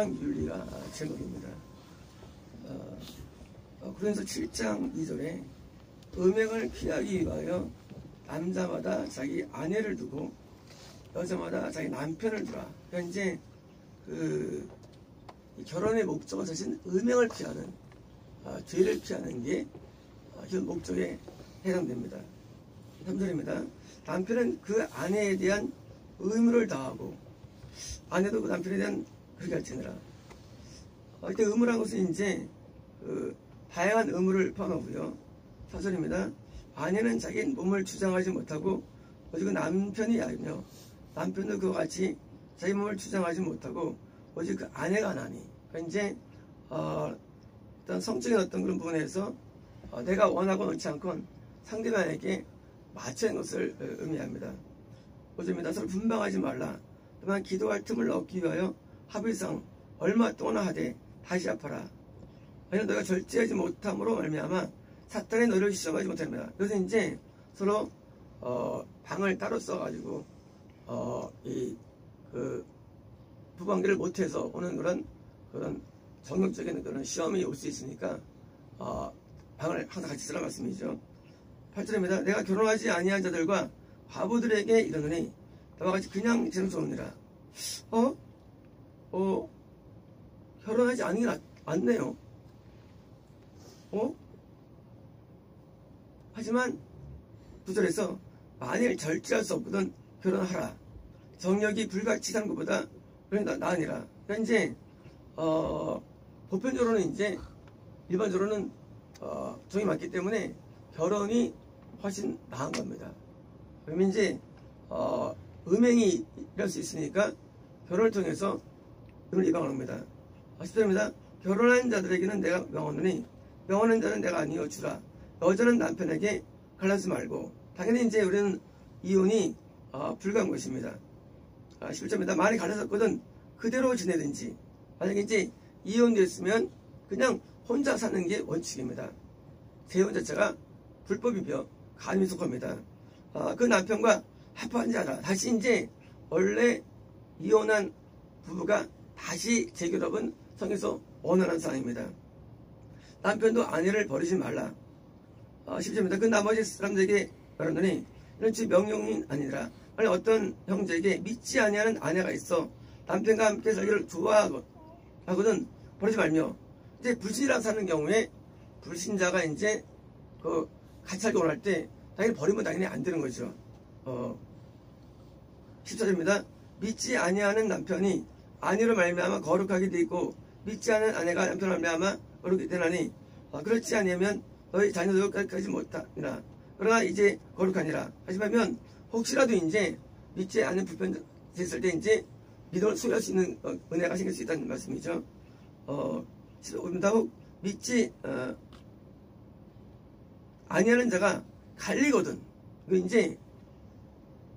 마지막 윤리가 제목입니다. 고린도서 7장 2절에 음행을 피하기 위하여 남자마다 자기 아내를 두고 여자마다 자기 남편을 두라. 그러니까 이제 결혼의 목적은 사실 음행을 피하는, 죄를 피하는 게 그 목적에 해당됩니다. 3절입니다. 남편은 그 아내에 대한 의무를 다하고 아내도 그 남편에 대한 그렇게 할지니라. 이때 의무라는 것은 이제 다양한 의무를 포함하고요. 4절입니다. 아내는 자기 몸을 주장하지 못하고 오직 남편이 알며 남편도 그와 같이 자기 몸을 주장하지 못하고 오직 그 아내가 나니. 그러니까 이제 어떤 성적인 어떤 그런 부분에서 내가 원하고 원치 않건 상대방에게 맞추는 것을 의미합니다. 5절입니다. 서로 분방하지 말라. 또한 기도할 틈을 얻기 위하여 합의상 얼마 동안 하되 다시 합하라. 왜냐하면 너희가 절제하지 못함으로 말미암아 사탄이 너희를 시험하지 못합니다. 그래서 이제 서로 방을 따로 써가지고 부관계를 못해서 오는 그런 정욕적인 그런 시험이 올 수 있으니까 방을 항상 같이 쓰라는 말씀이죠. 8절입니다. 내가 결혼하지 아니한 자들과 과부들에게 이르노니 나와 같이 그냥 지내면 좋으니라. 결혼하지 않은 게 낫네요. 하지만 9절에서 만일 절제할 수 없거든 결혼하라. 정력이 불같이 사는 것보다 나으니라. 그러니까 이제 보편적으로는 이제 일반적으로는 정이 맞기 때문에 결혼이 훨씬 나은 겁니다. 그러면 이제 음행이 일어날 수 있으니까 결혼을 통해서 음을 이방을 합니다. 10절입니다. 결혼한 자들에게는 내가 명하노니 명하는 자는 내가 아니여 주라. 여자는 남편에게 갈라지 말고. 당연히 이제 우리는 이혼이 불가한 것입니다. 11절입니다. 만약 갈라졌거든 그대로 지내든지. 만약에 이제 이혼됐으면 그냥 혼자 사는 게 원칙입니다. 재혼 자체가 불법이며 간음에 속합니다. 그 남편과 합한 자라. 다시 이제 원래 이혼한 부부가 다시 재결합은 성에서 원활한 상황입니다. 남편도 아내를 버리지 말라. 10절입니다. 그 나머지 사람들에게 말하노니 이런 즉 명령이 아니라 아니 어떤 형제에게 믿지 아니하는 아내가 있어 남편과 함께 살기를 좋아하거든 버리지 말며. 이제 불신이랑 사는 경우에 불신자가 이제 같이 살기 원할 때 당연히 버리면 당연히 안 되는 거죠. 14절입니다. 믿지 아니하는 남편이 아내로 말미암아 거룩하게 돼 있고 믿지 않은 아내가 남편으로 말미암아 거룩하게 되나니 그렇지 아니하면 너희 자녀도 여기까지 못하니라. 그러나 이제 거룩하니라. 하지만 혹시라도 이제 믿지 않는 불편 됐을 때 이제 믿음을 소유할 수 있는 은혜가 생길 수 있다는 말씀이죠. 15입니다. 혹 믿지 아니하는 자가 갈리거든. 이제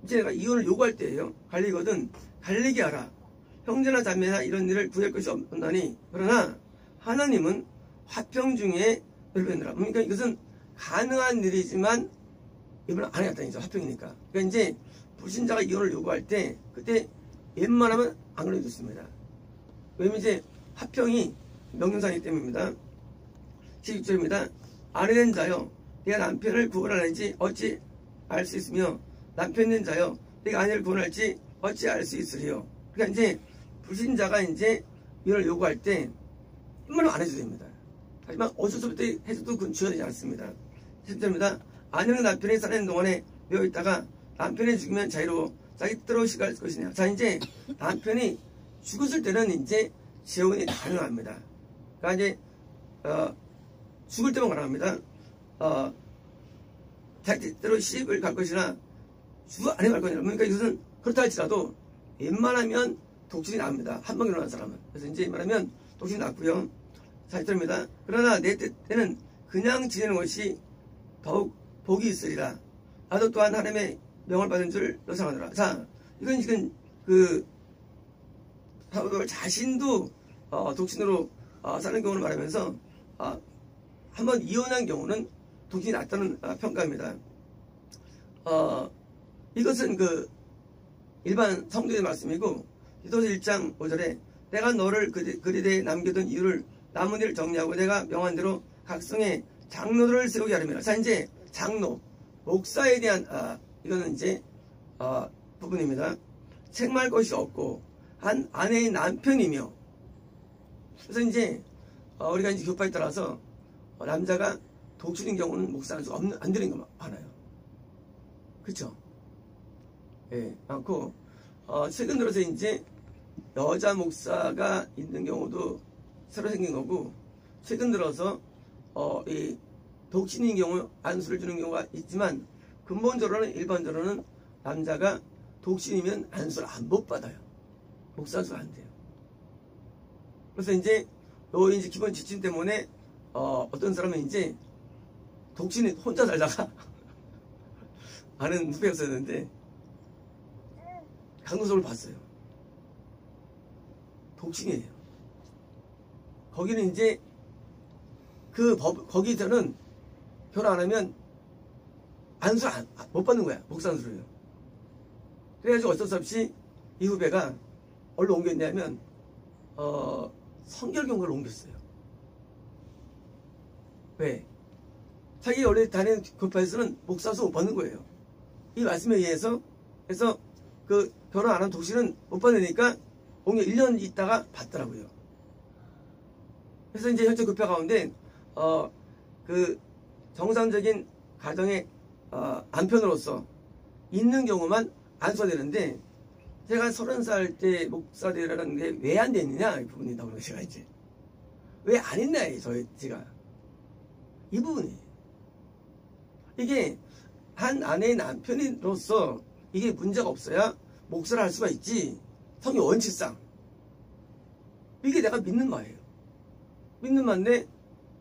내가 이혼을 요구할 때예요. 갈리거든 갈리게 하라. 형제나 자매나 이런 일을 구할 것이 없나니 그러나 하나님은 화평 중에 넓혀내라. 그러니까 이것은 가능한 일이지만 이번에 안 해갔다니죠. 화평이니까. 그러니까 이제 불신자가 이혼을 요구할 때 그때 웬만하면 안 걸려줬습니다. 왜냐면 이제 화평이 명령상이기 때문입니다. 16절입니다. 아내된 자여 네가 남편을 구원하는지 어찌 알 수 있으며 남편된 자여 네가 아내를 구원할지 어찌 알 수 있으리요. 그러니까 이제 불신자가 이제 이혼을 요구할 때 웬만하면 안 해줘도 됩니다. 하지만 어쩔 수 없을 때 해줘도 그건 주어지지 않습니다. 10절입니다. 아내는 남편이 살아있는 동안에 매어 있다가 남편이 죽으면 자유로워 자기 뜻대로 시갈 것이냐. 자, 이제 남편이 죽었을 때는 이제 재혼이 가능합니다. 그러니까 이제 죽을 때만 가능합니다. 자기 뜻대로 시집을 갈 것이나 죽어 안 해 갈 거냐. 그러니까 이것은 그렇다 할지라도 웬만하면 독신이 납니다. 한 번 결혼한 사람은. 그래서 이제 말하면 독신이 낫고요. 4절입니다. 그러나 내 뜻에는 그냥 지내는 것이 더욱 복이 있으리라. 나도 또한 하나님의 명을 받은 줄 너상하노라. 자, 이건 지금 사도 자신도 독신으로 사는 경우를 말하면서 한번 이혼한 경우는 독신이 낫다는 평가입니다. 이것은 일반 성도의 말씀이고 디도서 1장 5절에 내가 너를 그리대에 남겨둔 이유를 남은 일을 정리하고 내가 명한 대로 각 성에 장로들을 세우게 하려면. 자, 이제 장로, 목사에 대한 이거는 이제 부분입니다. 책망할 것이 없고 한 아내의 남편이며. 그래서 이제 우리가 이제 교파에 따라서 남자가 독실인 경우는 목사할 수가 안 되는 거 많아요. 그쵸? 예, 많고 최근 들어서 이제 여자 목사가 있는 경우도 새로 생긴 거고, 최근 들어서 이 독신인 경우 안수를 주는 경우가 있지만, 근본적으로는 일반적으로는 남자가 독신이면 안수를 못 받아요. 목사 안수가 안 돼요. 그래서 이제 이제 기본 지침 때문에 어떤 사람은 이제 독신이 혼자 살다가 아는 후배였었는데 강도석을 봤어요. 독신이에요. 거기는 이제 거기서는 결혼 안 하면 안수 못 받는 거야. 목사 안수를요. 그래가지고 어쩔 수 없이 이 후배가 어디로 옮겼냐면 성결교회로 옮겼어요. 왜? 자기 원래 다니는 교파에서는 목사 안수 못 받는 거예요. 이 말씀에 의해서. 그래서 그 결혼 안 한 독신은 못 받으니까 옮겨 1년 있다가 받더라고요. 그래서 이제 현재 교파 가운데 그 정상적인 가정의 안편으로서 있는 경우만 안수가 되는데, 제가 30살 때 목사 되라는 게 왜 안 됐느냐 이 부분이 나오는 제가 이제 왜 안 했나 제가 이 부분이, 이게 한 아내의 남편으로서 이게 문제가 없어야 목사를 할 수가 있지, 성의 원칙상. 이게 내가 믿는 바예요. 믿는 바인데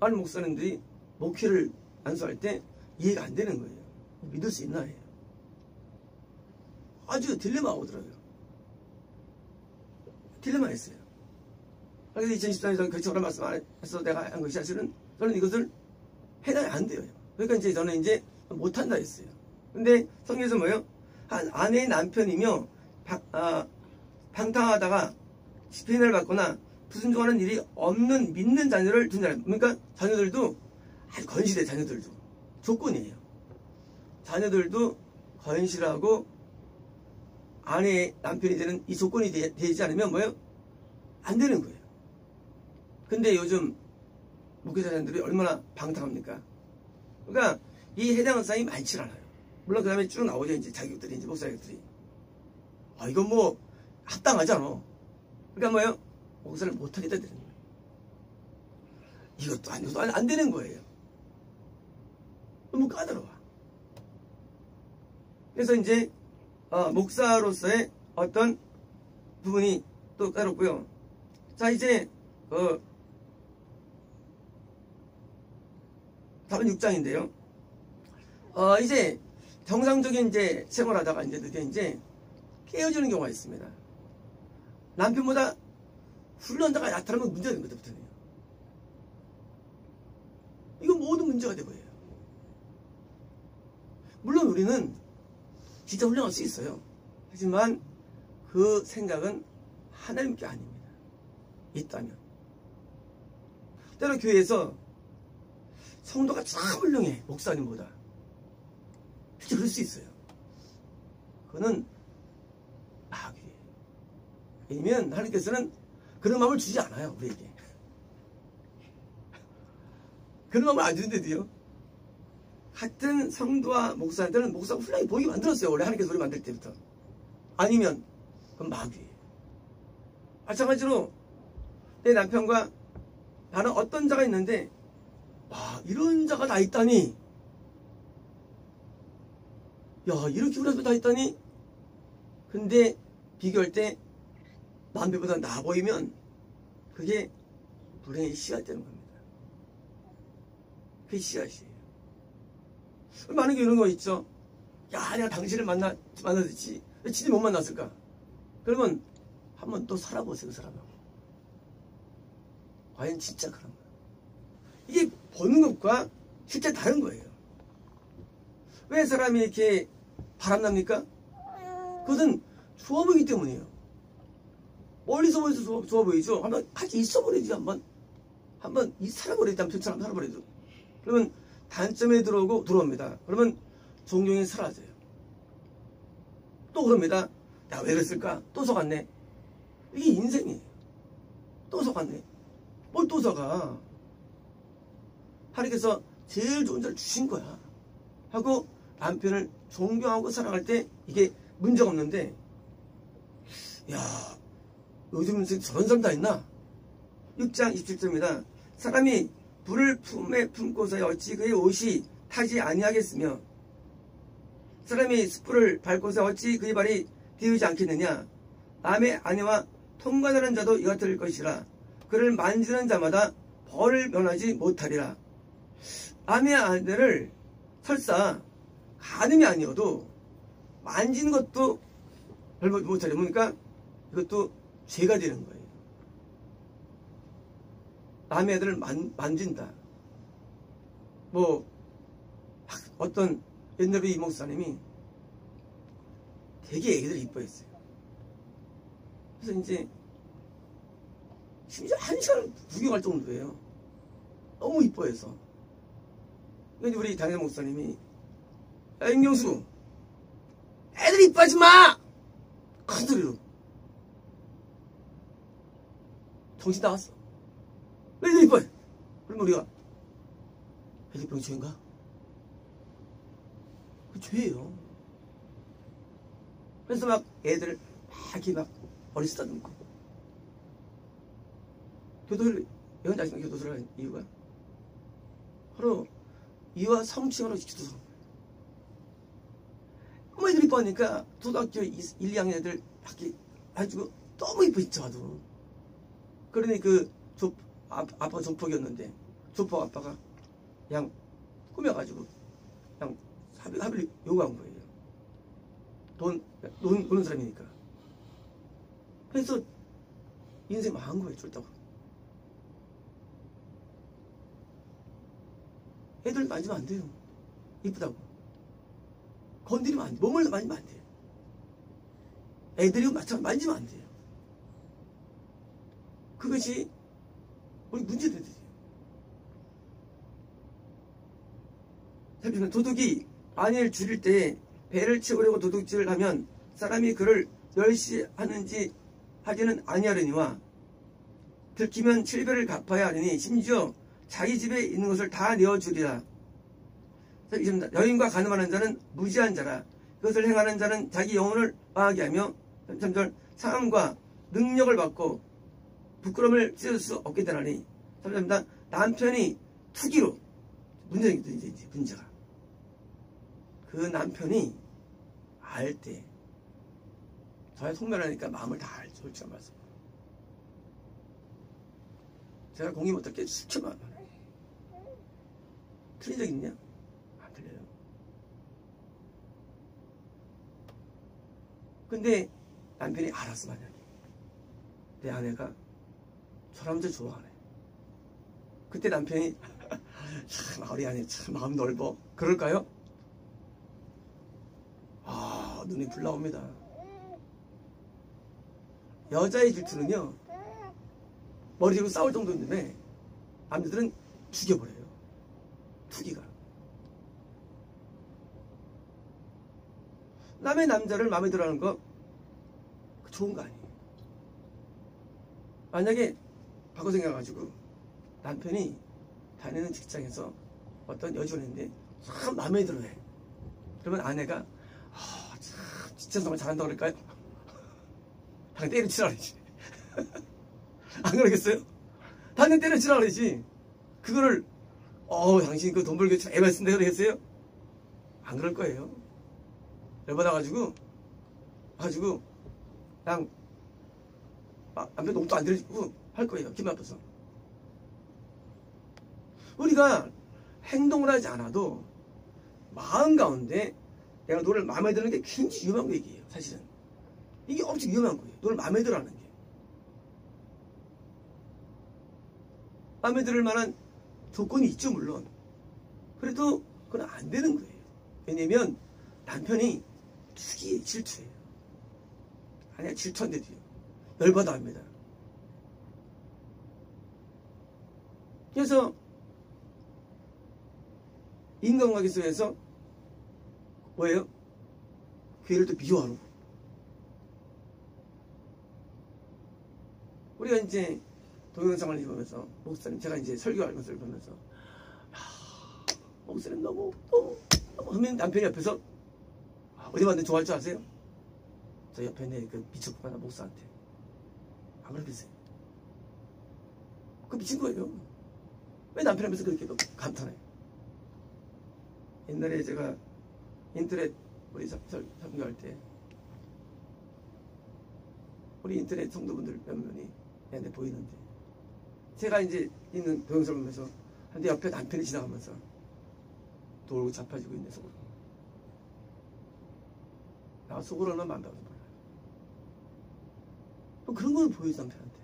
많은 목사님들이 목회를 안수할 때 이해가 안 되는 거예요. 믿을 수 있나 해요. 아주 딜레마가 오더라고요. 딜레마 했어요. 그래서 2014년에 그처럼 말씀 안 해서 내가 한 것이 사실은 저는 이것을 해당이 안 돼요. 그러니까 이제 저는 이제 못한다 했어요. 근데 성경에서 뭐예요? 한 아내의 남편이며 방탕하다가 집행을 받거나 불순종하는 일이 없는 믿는 자녀를 둔 사람. 그러니까 자녀들도 아주 건실해. 자녀들도 조건이에요. 자녀들도 건실하고 아내의 남편이 되는 이 조건이 되지 않으면 뭐예요? 안 되는 거예요. 근데 요즘 목회자들이 얼마나 방탕합니까? 그러니까 이 해당하는 사람이 많지 않아요. 물론 그 다음에 쭉 나오죠. 이제 자격들이, 이제 목사들이. 이건 뭐 합당하잖아. 그러니까 뭐예요? 목사를 못하겠다 되는 거예요. 이것도 아니고 안 되는 거예요. 너무 까다로워. 그래서 이제 목사로서의 어떤 부분이 또 까다롭고요. 자, 이제 다음 6장인데요. 이제 정상적인 이제 생활하다가 이제 드디어 이제 깨어지는 경우가 있습니다. 남편보다 훌륭한자가 나타나면 문제가 되는 것부터는요. 이건 모든 문제가 되고요. 물론 우리는 진짜 훌륭할 수 있어요. 하지만 그 생각은 하나님께 아닙니다. 있다면. 때로 교회에서 성도가 참 훌륭해. 목사님보다. 진짜 그럴 수 있어요. 그거는 마귀예요. 왜냐면 하나님께서는 그런 마음을 주지 않아요. 우리에게. 그런 마음을 안 주는데도요. 같은 성도와 목사한테는 목사가 훌륭히 보이게 만들었어요. 원래 하나님께서 우리 만들 때부터. 아니면 그건 마귀예요. 마찬가지로 내 남편과 다른 어떤 자가 있는데, 와, 이런 자가 다 있다니. 야, 이렇게 우리 다 있다니. 근데 비교할 때 남편보다 나아 보이면 그게 불행의 씨앗 되는 겁니다. 그게 씨앗이에요. 많은 게 이런 거 있죠. 야, 내가 당신을 만나듯이 왜 진짜 못 만났을까? 그러면 한번 또 살아보세요. 그 사람하고. 과연 진짜 그런 거예요. 이게 보는 것과 실제 다른 거예요. 왜 사람이 이렇게 바람납니까? 그것은 좋아 보이기 때문이에요. 멀리서 보여서 좋아 보이죠? 한번 같이 있어 버리지, 한번 살아버리지, 남편처럼 살아버리죠. 그러면 단점에 들어옵니다. 그러면 존경이 사라져요. 또 그럽니다. 야, 왜 그랬을까? 또 속았네. 이게 인생이에요. 또 속았네. 뭘 또 속아? 하나님께서 제일 좋은 자를 주신 거야. 하고 남편을 존경하고 사랑할 때 이게 문제가 없는데, 야, 요즘 저런 사람 다 있나? 6장 27절입니다. 사람이 불을 품에 품고서 어찌 그의 옷이 타지 아니하겠으며 사람이 숯불을 밟고서 어찌 그의 발이 디우지 않겠느냐. 남의 아내와 통관하는 자도 이와 같을 것이라. 그를 만지는 자마다 벌을 면하지 못하리라. 남의 아내를 설사 간음이 아니어도 만지는 것도 벌 못하리. 그러니까 이것도 죄가 되는 거예요. 남의 애들을 만진다. 뭐 어떤 옛날에 이 목사님이 되게 애기들 이뻐했어요. 그래서 이제 심지어 1시간 구경할 정도예요. 너무 이뻐해서. 그러니까 우리 당일 목사님이, 야, 임경수, 애들 이뻐하지 마! 큰 소리로. 정신 나갔어. 왜 애들 이뻐해? 그러면 우리가, 애들 병 죄인가? 그 죄예요. 그래서 막 애들을 막 이렇게 막 머리 쓰다듬고. 교도소를, 여기 아시면 교도소를 한 이유가 바로 이와 성취하러 교도소. 너무 애들이 이뻐하니까 초등학교 1, 2학년 애들 막 이렇게 해주고 너무 이뻐했죠, 아주. 그러니 그 아빠가 조폭이었는데 조폭 아빠가 그냥 꾸며가지고 그냥 합의를 요구한 거예요. 노는 사람이니까. 그래서 인생 망한 거예요, 쫄다가. 애들 만지면 안 돼요. 이쁘다고. 건드리면 안 돼. 몸을 만지면 안 돼요. 애들이 마찬가지로 만지면 안 돼요. 그것이 우리 문제들이에요. 도둑이 아내를 죽일 때 배를 채우려고 도둑질을 하면 사람이 그를 멸시하는지 하지는 아니하려니와 들키면 7배를 갚아야 하려니 심지어 자기 집에 있는 것을 다 내어주리라. 여인과 간음하는 자는 무지한 자라. 그것을 행하는 자는 자기 영혼을 망하게 하며 3절 사함과 능력을 받고 부끄러움을 찢을 수 없게 되나니. 3절 남편이 투기로 문제가 이제 문제가 그 남편이 알 때 저의 속면하니까 마음을 다 알죠. 솔직한 말씀. 제가 공이 어떻게 수천만 원 틀린 적 있냐? 안 틀려요. 근데 남편이 알았어. 만약에 내 아내가 저 남자 좋아하네. 그때 남편이 참 우리 아내 참 마음 넓어. 그럴까요? 아, 눈이 불 나옵니다. 여자의 질투는요, 머리 들고 싸울 정도인데 남자들은 죽여버려요. 투기가. 남의 남자를 마음에 들어하는 거 좋은 거 아니에요. 만약에 바꿔 생각해가지고 남편이 다니는 직장에서 어떤 여직원이 있는데 참 마음에 들어해. 그러면 아내가 참 진짜 정말 잘한다 그럴까요? 당연 때려치라 그러지. 안 그러겠어요? 당연 때려치라 그러지. 그거를 당신 그 돈 벌기 참 애만 쓴다 그러겠어요? 안 그럴 거예요. 열받아가지고 그냥 남편 옷도 안 들이고 할 거예요. 기분 나빠서. 우리가 행동을 하지 않아도 마음 가운데 내가 너를 마음에 드는 게 굉장히 위험한 얘기예요. 사실은 이게 엄청 위험한 거예요. 너를 마음에 들어 하는 게. 마음에 들을 만한 조건이 있죠, 물론. 그래도 그건 안 되는 거예요. 왜냐면 남편이 투기에 질투해요. 아니야, 질투한데도요. 열받아 합니다. 그래서 인간관계 속에서 뭐예요? 교회를 또 미워하는 거. 우리가 이제 동영상을 보면서 목사님, 제가 이제 설교하는 것을 보면서 목사님 너무 하면 남편이 옆에서 어디 봤는데 좋아할 줄 아세요? 저 옆에 있는 그 미쳤구나 목사한테 안 그러겠어요? 그 미친 거예요. 왜 남편 앞에서 그렇게 감탄해? 옛날에 제가 인터넷 우리 설교할 때 우리 인터넷 성도분들 몇 명이 내한테 보이는데 제가 이제 있는 동영상을 보면서 한데 옆에 남편이 지나가면서 돌고 자빠지고 있네 속으로. 나 속으로 얼마나 만다고 몰라요. 그런 걸 보여줘 남편한테.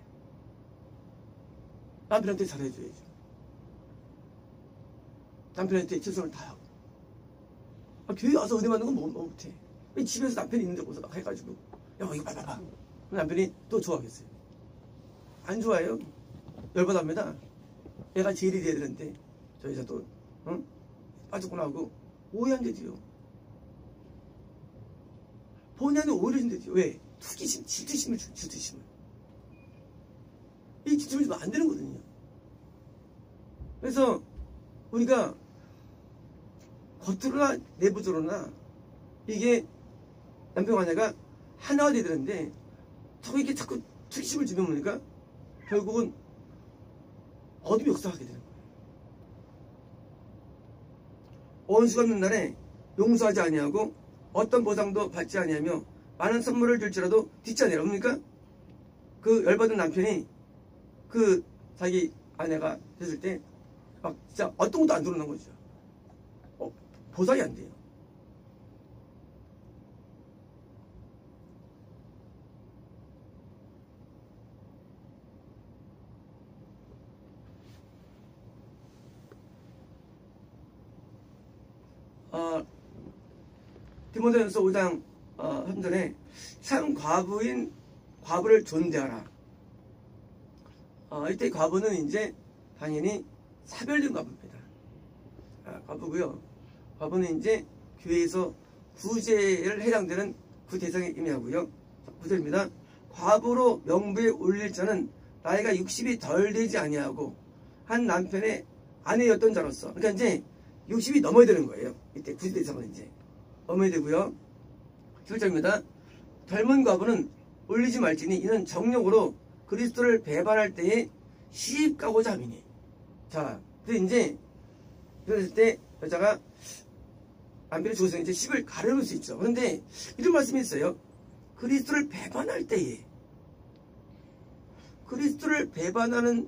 남편한테 잘해줘야죠. 남편한테 최선을 다하고. 교회 와서 은혜 받는 건 뭐 못해. 집에서 남편이 있는데 거기서 막 해가지고 야 이거 봐봐봐. 남편이 또 좋아하겠어요. 안 좋아해요. 열받합니다. 애가 제일이 돼야 되는데 저 여자 또 빠졌구나 하고 오해한대지요. 본인한테 오해를 준대지요. 왜? 투기심, 질투심을 줘. 질투심을. 이 질투심을 주면 안 되는 거거든요. 그래서 우리가 겉으로나 내부적으로나 이게 남편과 아내가 하나가 돼야 되는데 자꾸 이렇게 자꾸 투기심을 주면 보니까 결국은 어둠이 역사하게 되는 거예요. 원수가 없는 날에 용서하지 아니하고 어떤 보상도 받지 아니하며 많은 선물을 줄지라도 딛지 아니하라. 뭡니까? 그 열받은 남편이 그 자기 아내가 됐을 때 막 진짜 어떤 것도 안 들어오는 거죠. 보상이 안 돼요. 디모데전서 5장 3절에 참 과부를 존대하라. 이때 과부는 이제 당연히 사별된 과부입니다. 과부고요. 과부는 이제 교회에서 구제를 해당되는 그 대상에 의미하고요. 9절입니다. 과부로 명부에 올릴 자는 나이가 60이 덜 되지 아니하고 한 남편의 아내였던 자로서, 그러니까 이제 60이 넘어야 되는 거예요. 이때 구제 대상은 이제 넘어야 되고요. 7절입니다. 젊은 과부는 올리지 말지니 이는 정욕으로 그리스도를 배반할 때에 시집가고자 함이니. 자, 근데 이제 그랬을 때 여자가 남편이 죽어서 이제 시집을 가려놓을 수 있죠. 그런데 이런 말씀이 있어요. 그리스도를 배반할 때에. 그리스도를 배반하는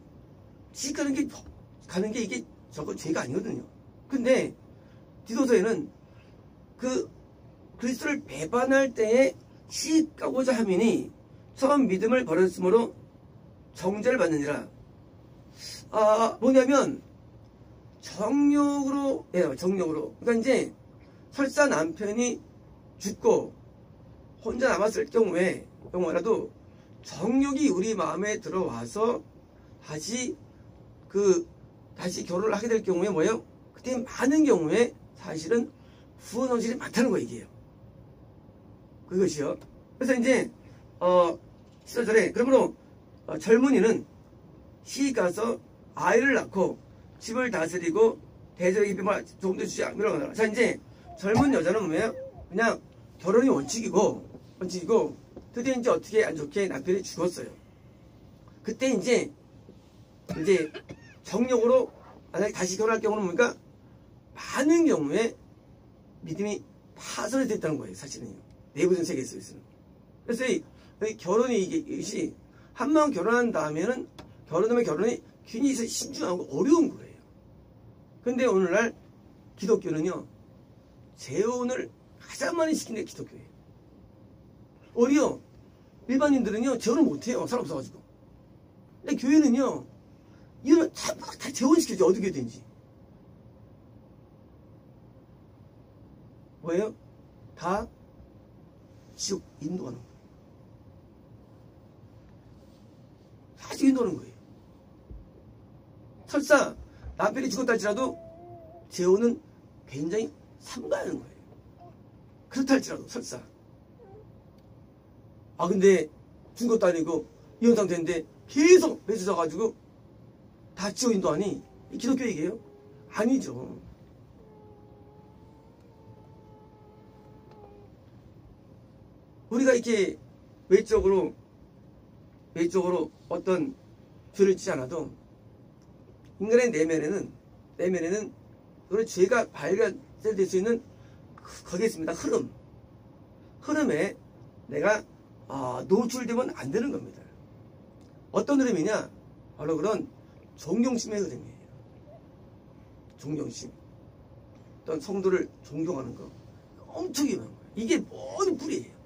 시집가는 게 이게 저거 죄가 아니거든요. 근데 디도서에는 그 그리스도를 배반할 때에 시집가고자 함이니 처음 믿음을 버렸으므로 정죄를 받느니라. 뭐냐면 정욕으로. 그러니까 이제 설사 남편이 죽고 혼자 남았을 경우에라도 정욕이 우리 마음에 들어와서 다시 결혼을 하게 될 경우에 뭐예요? 그때 많은 경우에 사실은 후원 원실이 많다는 거 얘기예요. 그것이요. 그래서 이제 14절에 그러므로 젊은이는 시집가서 아이를 낳고 집을 다스리고 대적의 비방을 조금 더 주지 않으라. 자, 이제 젊은 여자는 뭐예요? 그냥 결혼이 원칙이고 드디어 이제 어떻게 안 좋게 남편이 죽었어요. 그때 이제 정욕으로 만약에 다시 결혼할 경우는 뭡니까? 많은 경우에 믿음이 파손이 됐다는 거예요. 사실은요. 내부적인 세계에 있어요. 그래서 이 결혼이 이것이 한 번 결혼한 다음에는 결혼이 굉장히 신중하고 어려운 거예요. 근데 오늘날 기독교는요, 재혼을 가장 많이 시키는 게 기독교예요. 오히려 일반인들은요, 재혼을 못해요. 사람 없어가지고. 근데 교회는요, 이런 다 재혼시켜줘. 어떻게 되는지. 뭐예요? 다 지옥 인도하는 거예요. 아주 인도하는 거예요. 설사 남편이 죽었다 할지라도 재혼은 굉장히 삼가하는 거예요. 그렇다 할지라도 설사. 아 근데 죽은 것도 아니고 이혼 상태인데 계속 맺어져가지고 다 지호 인도하니 이 기독교 얘기예요? 아니죠. 우리가 이렇게 외적으로 어떤 죄를 짓지 않아도 인간의 내면에는 그런 죄가 발견될 수 있는 거기에 있습니다. 흐름에 내가 노출되면 안 되는 겁니다. 어떤 흐름이냐? 바로 그런 존경심의 흐름이에요. 존경심. 어떤 성도를 존경하는 거. 엄청 위험한 거예요. 이게 모든 뿌리예요.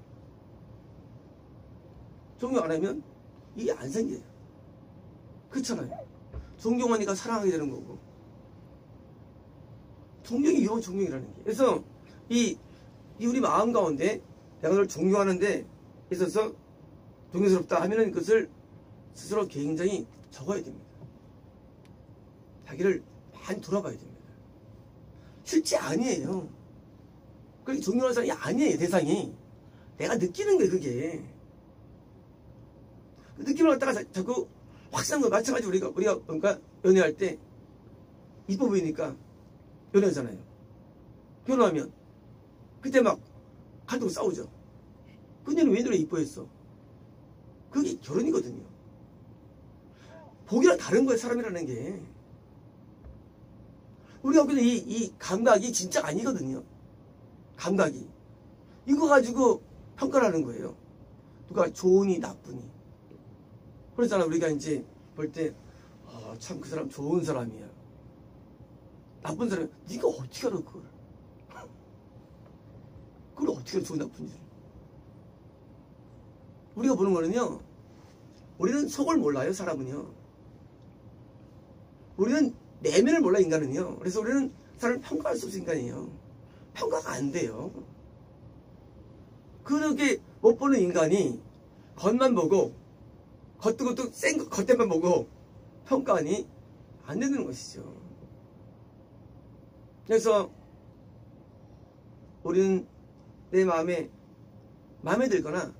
존경 안 하면 이게 안 생겨요. 그렇잖아요. 존경하니까 사랑하게 되는 거고. 존경이 위험한 존경이라는 게. 그래서 이 우리 마음 가운데 내가 너를 존경하는데 있어서 존경스럽다 하면은 그것을 스스로 굉장히 적어야 됩니다. 자기를 많이 돌아봐야 됩니다. 실제 아니에요. 그렇게 존경하는 사람이 아니에요. 대상이. 내가 느끼는 거예요. 그게. 그 느낌을 갖다가 자꾸 확실한 거 마찬가지 우리가 그러니까 연애할 때 이뻐 보이니까 연애하잖아요. 결혼하면 그때 막 갈등 싸우죠. 그녀는 왜 너를 이뻐했어? 그게 결혼이거든요. 복이랑 다른 거예요. 사람이라는 게. 우리가 보기에는 이 감각이 진짜 아니거든요. 감각이. 이거 가지고 평가를 하는 거예요. 누가 좋으니 나쁘니. 그러잖아. 우리가 이제 볼 때 참 그 사람 좋은 사람이야. 나쁜 사람. 네가 어떻게 알아 그걸. 그걸 어떻게 알아 좋은 나쁜지. 우리가 보는 거는요. 우리는 속을 몰라요. 사람은요. 우리는 내면을 몰라 인간은요. 그래서 우리는 사람을 평가할 수 없는 인간이에요. 평가가 안 돼요. 그렇게 못 보는 인간이 겉만 보고 겉도 센 겉에만 보고 평가하니 안 되는 것이죠. 그래서 우리는 내 마음에 들거나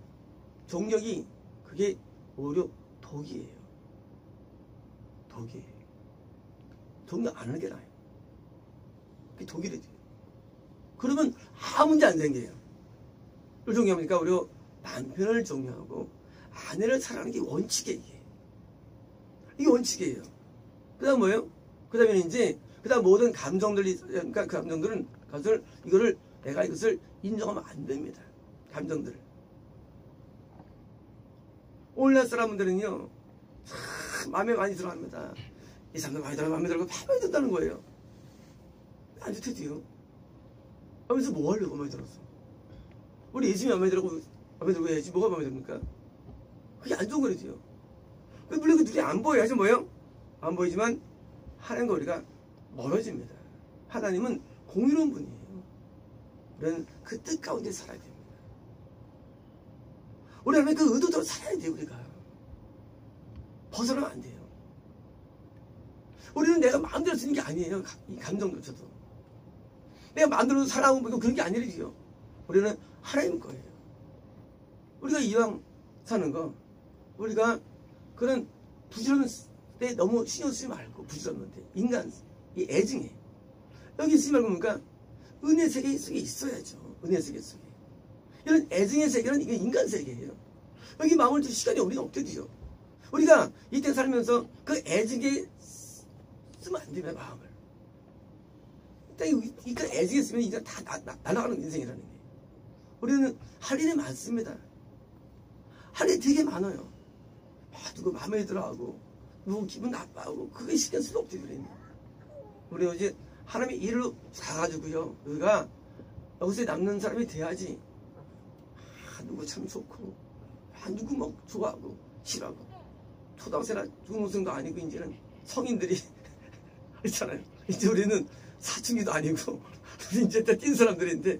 종력이 그게 오히려 독이에요. 독이에요. 종력 안 하는 게 나아요. 그게 독이래요. 그러면 아무 문제 안 생겨요. 뭘 존경합니까? 우리 남편을 존경하고 아내를 사랑하는 게 원칙이에요. 이게 원칙이에요. 그 다음 뭐예요? 그 다음에 이제 그 다음 모든 감정들이 그러니까 그 감정들은 이거를 내가 이것을 인정하면 안 됩니다. 감정들을. 오늘날 사람들은요 참 마음에 많이 들어갑니다. 이 사람들 많이 들어 마음에 들고 마음에 든다는 거예요. 안 좋대요. 하면서 뭐 하려고 마음에 들었어? 우리 예수님이 마음에 들고 해야지 뭐가 마음에 듭니까? 그게 안 좋은 거지요. 물론 그 눈이 안 보여요. 하지만 뭐예요? 안 보이지만 하나님과 우리가 멀어집니다. 하나님은 공의로운 분이에요. 우리는 그 뜻 가운데 살아야 됩니다. 우리는 그 의도대로 살아야 돼요. 우리가 벗어나면 안 돼요. 우리는 내가 마음대로 쓰는 게 아니에요. 이 감정조차도 내가 마음대로 살아오면 그런 게 아니래요. 우리는 하나님 거예요. 우리가 이왕 사는 거 우리가 그런 부지런한 때 너무 신경 쓰지 말고 부지런한데 인간 이 애증에 여기 쓰지 말고 그러니까 은혜 세계 속에 있어야죠. 은혜 세계 속에 이런 애증의 세계는 이게 인간 세계예요. 여기 마음을 둘 시간이 우리는 없대요. 우리가 이때 살면서 그 애증에 쓰면 안 됩니다. 마음을 일단 이까 애증에 쓰면 이제 다 날아가는 인생이라는 게 우리는 할 일이 많습니다. 할 일이 되게 많아요. 누구 마음에 들어하고 누구 기분 나빠하고 그게 신경 쓸 수 없대요. 우리 어제 하나님의 일을 가가지고요 우리가 여기서 남는 사람이 돼야지. 누구 참 좋고 누구 뭐 좋아하고 싫어하고 초등학생이나 중학생도 아니고 이제는 성인들이 있잖아요. 이제 우리는 사춘기도 아니고 이제 다 뛴 사람들인데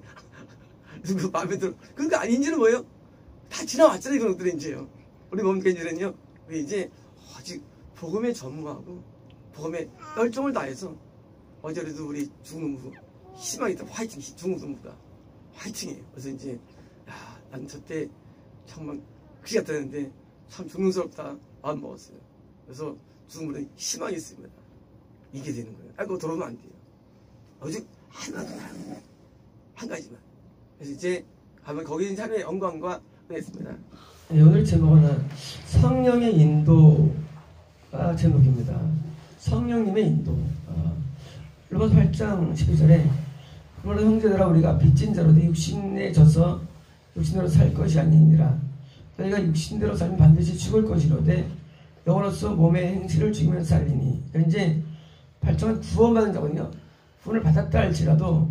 누구 마음에 들어 그런 거 아닌지는 뭐예요? 다 지나왔잖아요. 그런 것들이 이제요. 우리 뭡니까 이제는요. 우리 이제 아직 복음에 전무하고 복음에 열정을 다해서 어제도 우리 중농부 희망이 있다. 화이팅. 중농부가 화이팅이에요. 그래서 이제 난 저때 정말 그지 같았는데 참 존경스럽다 마음 먹었어요. 그래서 중농부는 희망이 있습니다. 이게 되는 거예요. 그거 돌아오면 안 돼요. 오직 한 가지만. 그래서 이제 가면 거기 하나님의 영광과 은혜였습니다. 네, 오늘 제목은 성령의 인도가 제목입니다. 성령님의 인도. 로마서 8장 12절에 그러므로 형제들아 우리가 빚진 자로 내 육신에 져서 육신대로 살 것이 아니니라. 너희가 육신대로 살면 반드시 죽을 것이로되 영으로서 몸의 행실을 죽이면 살리니. 이제 8장은 구원받은 자거든요. 구원을 받았다 할지라도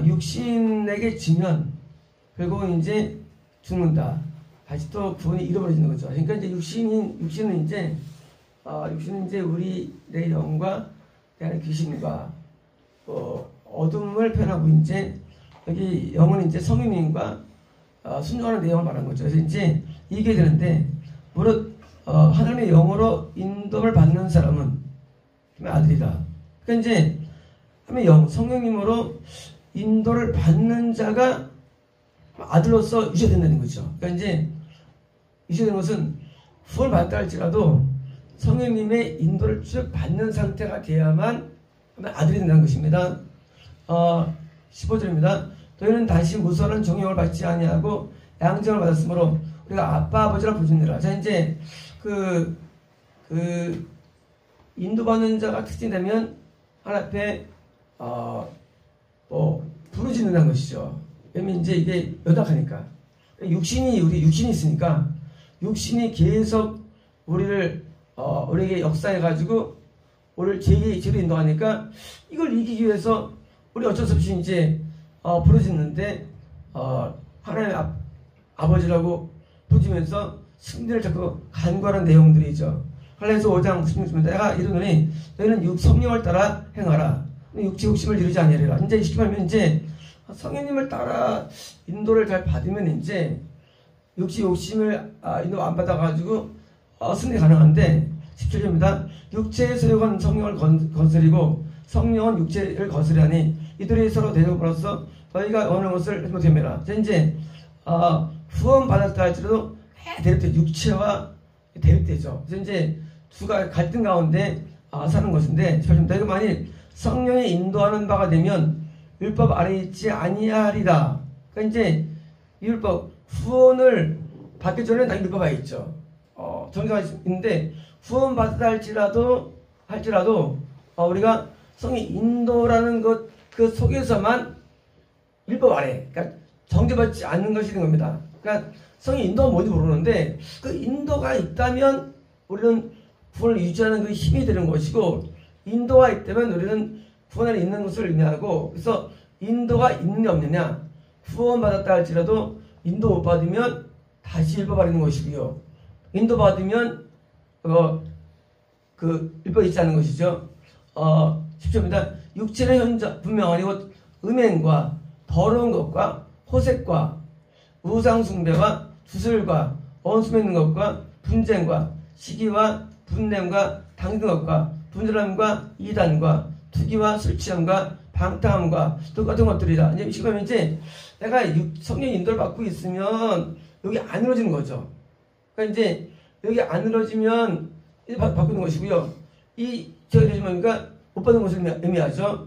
육신에게 지면 결국은 이제 죽는다. 다시 또 구원이 잃어버려지는 거죠. 그러니까 이제 육신은 이제 우리의 영과 대한 귀신과 어둠을 표현하고 이제 여기 영은 이제 성령님과 순종하는 내용을 말하는 거죠. 그래서 이제 이게 되는데 무릇 하나님의 영으로 인도를 받는 사람은 아들이다. 그러니까 이제 하나님의 성령님으로 인도를 받는 자가 아들로서 유죄된다는 거죠. 그러니까 이제 유죄된 것은 구원을 받았다 할지라도 성령님의 인도를 쭉 받는 상태가 돼야만 아들이 된다는 것입니다. 15절입니다. 너희는 다시 무서워하는 종용을 받지 아니하고 양정을 받았으므로 우리가 아빠 아버지라 부르니라. 자 이제 그 인도받는 자가 특징이 되면 하나님 앞에 부르짖는다는 것이죠. 왜냐면 이제 이게 연약하니까 육신이 있으니까 육신이 계속 우리에게 역사해가지고 우리를 죄로 인도하니까 이걸 이기기 위해서 우리 어쩔 수 없이 이제 부르짖는데 하나님 아버지라고 부르짖으면서 승리를 자꾸 간구하는 내용들이죠. 갈라디아서 5장 16절입니다. 내가 이르노니 너희는 성령을 따라 행하라. 육체 욕심을 이루지 아니하리라. 이제 쉽게 말하면 이제 성령님을 따라 인도를 잘 받으면 이제 육체 욕심을 인도 안 받아가지고 승리 가능한데 17절입니다. 육체의 소욕은 성령을 거스리고 성령은 육체를 거스리하니 이들이 서로 대적으로서 너희가 원하는 것을 못해매라. 이제 후원 받았다 할지라도 대립돼 육체와 대립되죠. 그래서 이제 두가 갈등 가운데 사는 것인데 너희가 만일 성령이 인도하는 바가 되면 율법 아래 있지 아니하리라. 그러니까 이제 율법 후원을 받기 전에 나 율법 아래 있죠. 정해가 있는데 후원 받았다 할지라도 우리가 성의 인도라는 것 그 속에서만 율법 아래, 그러니까 정죄받지 않는 것이 된 겁니다. 그러니까 성의 인도가 뭔지 모르는데 그 인도가 있다면 우리는 구원을 유지하는 그 힘이 되는 것이고 인도가 있다면 우리는 구원 안에 있는 것을 의미하고 그래서 인도가 있느냐 없느냐 구원받았다 할지라도 인도 못 받으면 다시 율법 아래 있는 것이고요. 인도 받으면 그 율법이 있지 않는 것이죠. 10절입니다. 육체는 현자 분명하니 곧 음행과 더러운 것과 호색과 우상숭배와 주술과 원수 맺는 것과 분쟁과 시기와 분냄과 당근 것과 분절함과 이단과 투기와 술취함과 방탕함과 똑같은 것들이다. 이제 시간에 이제 내가 성령 인도를 받고 있으면 여기 안 이루어지는 거죠. 그러니까 이제 여기 안 이루어지면 이제 바꾸는 것이고요. 저기 뭡니까? 못 받는 것을 의미하죠.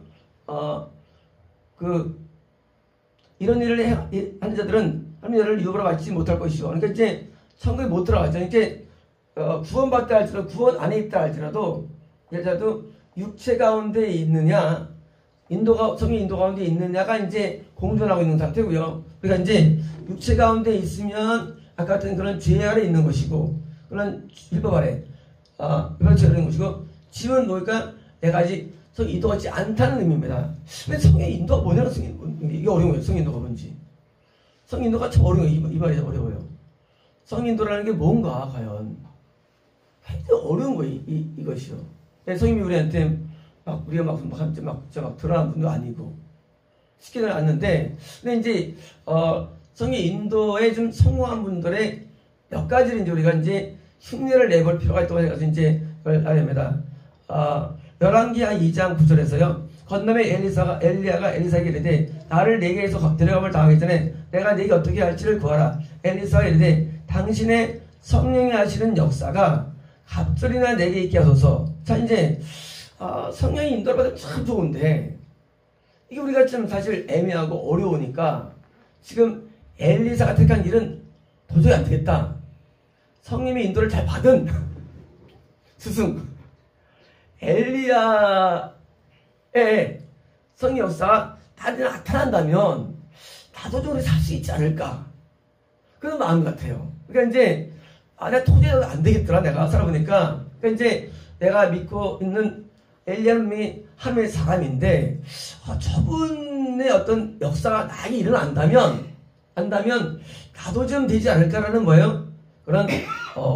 이런 일을 하는 자들은 하나님의 일을 유업으로 받지 못할 것이죠. 그러니까 이제 천국에 못 들어가죠. 이렇게 구원받다 할지라도 구원 안에 있다 할지라도 예를 들어도 육체 가운데 있느냐 성령 인도 가운데 있느냐가 이제 공존하고 있는 상태고요. 그러니까 이제 육체 가운데 있으면 아까 같은 그런 죄 아래 있는 것이고 그런 율법 아래 율법 죄 아래 있는 것이고 지은 뭐니까 내가 아직 성령 인도하지 않다는 의미입니다. 왜 성령 인도가 뭐냐고 이게 어려운 거예요. 성령 인도가 뭔지. 성령 인도가 참 어려워요. 이 말이 어려워요. 성령 인도라는 게 뭔가 과연 굉장히 어려운 거예요. 이것이요. 성령이 우리한테 우리가 막 드러난 분도 아니고 쉽게는 않는데 근데 이제 성령 인도에 좀 성공한 분들의 몇 가지를 이제 우리가 이제 흉내를 내볼 필요가 있다고 해서 이제 그걸 알아야 됩니다. 열왕기하 2장 9절에서요. 건너에 엘리야가 엘리사에게 이르되 나를 내게에서 데려감을 당하기 전에 내가 네게 어떻게 할지를 구하라. 엘리사가 이르되 당신의 성령이 하시는 역사가 갑절이나 내게 있게 하소서. 자, 이제 성령이 인도를 받으면 참 좋은데 이게 우리가 좀 사실 애매하고 어려우니까 지금 엘리사가 택한 길은 도저히 안 되겠다. 성령의 인도를 잘 받은 스승 엘리야의 성령 역사가 다들 나타난다면 나도 좀 살 수 있지 않을까 그런 마음 같아요. 그러니까 이제 내가 도저히 안 되겠더라 내가 살아보니까. 그러니까 이제 내가 믿고 있는 엘리야는 하나님의 사람인데 저분의 어떤 역사가 나에게 일어난다면 나도 좀 되지 않을까라는 뭐예요? 그런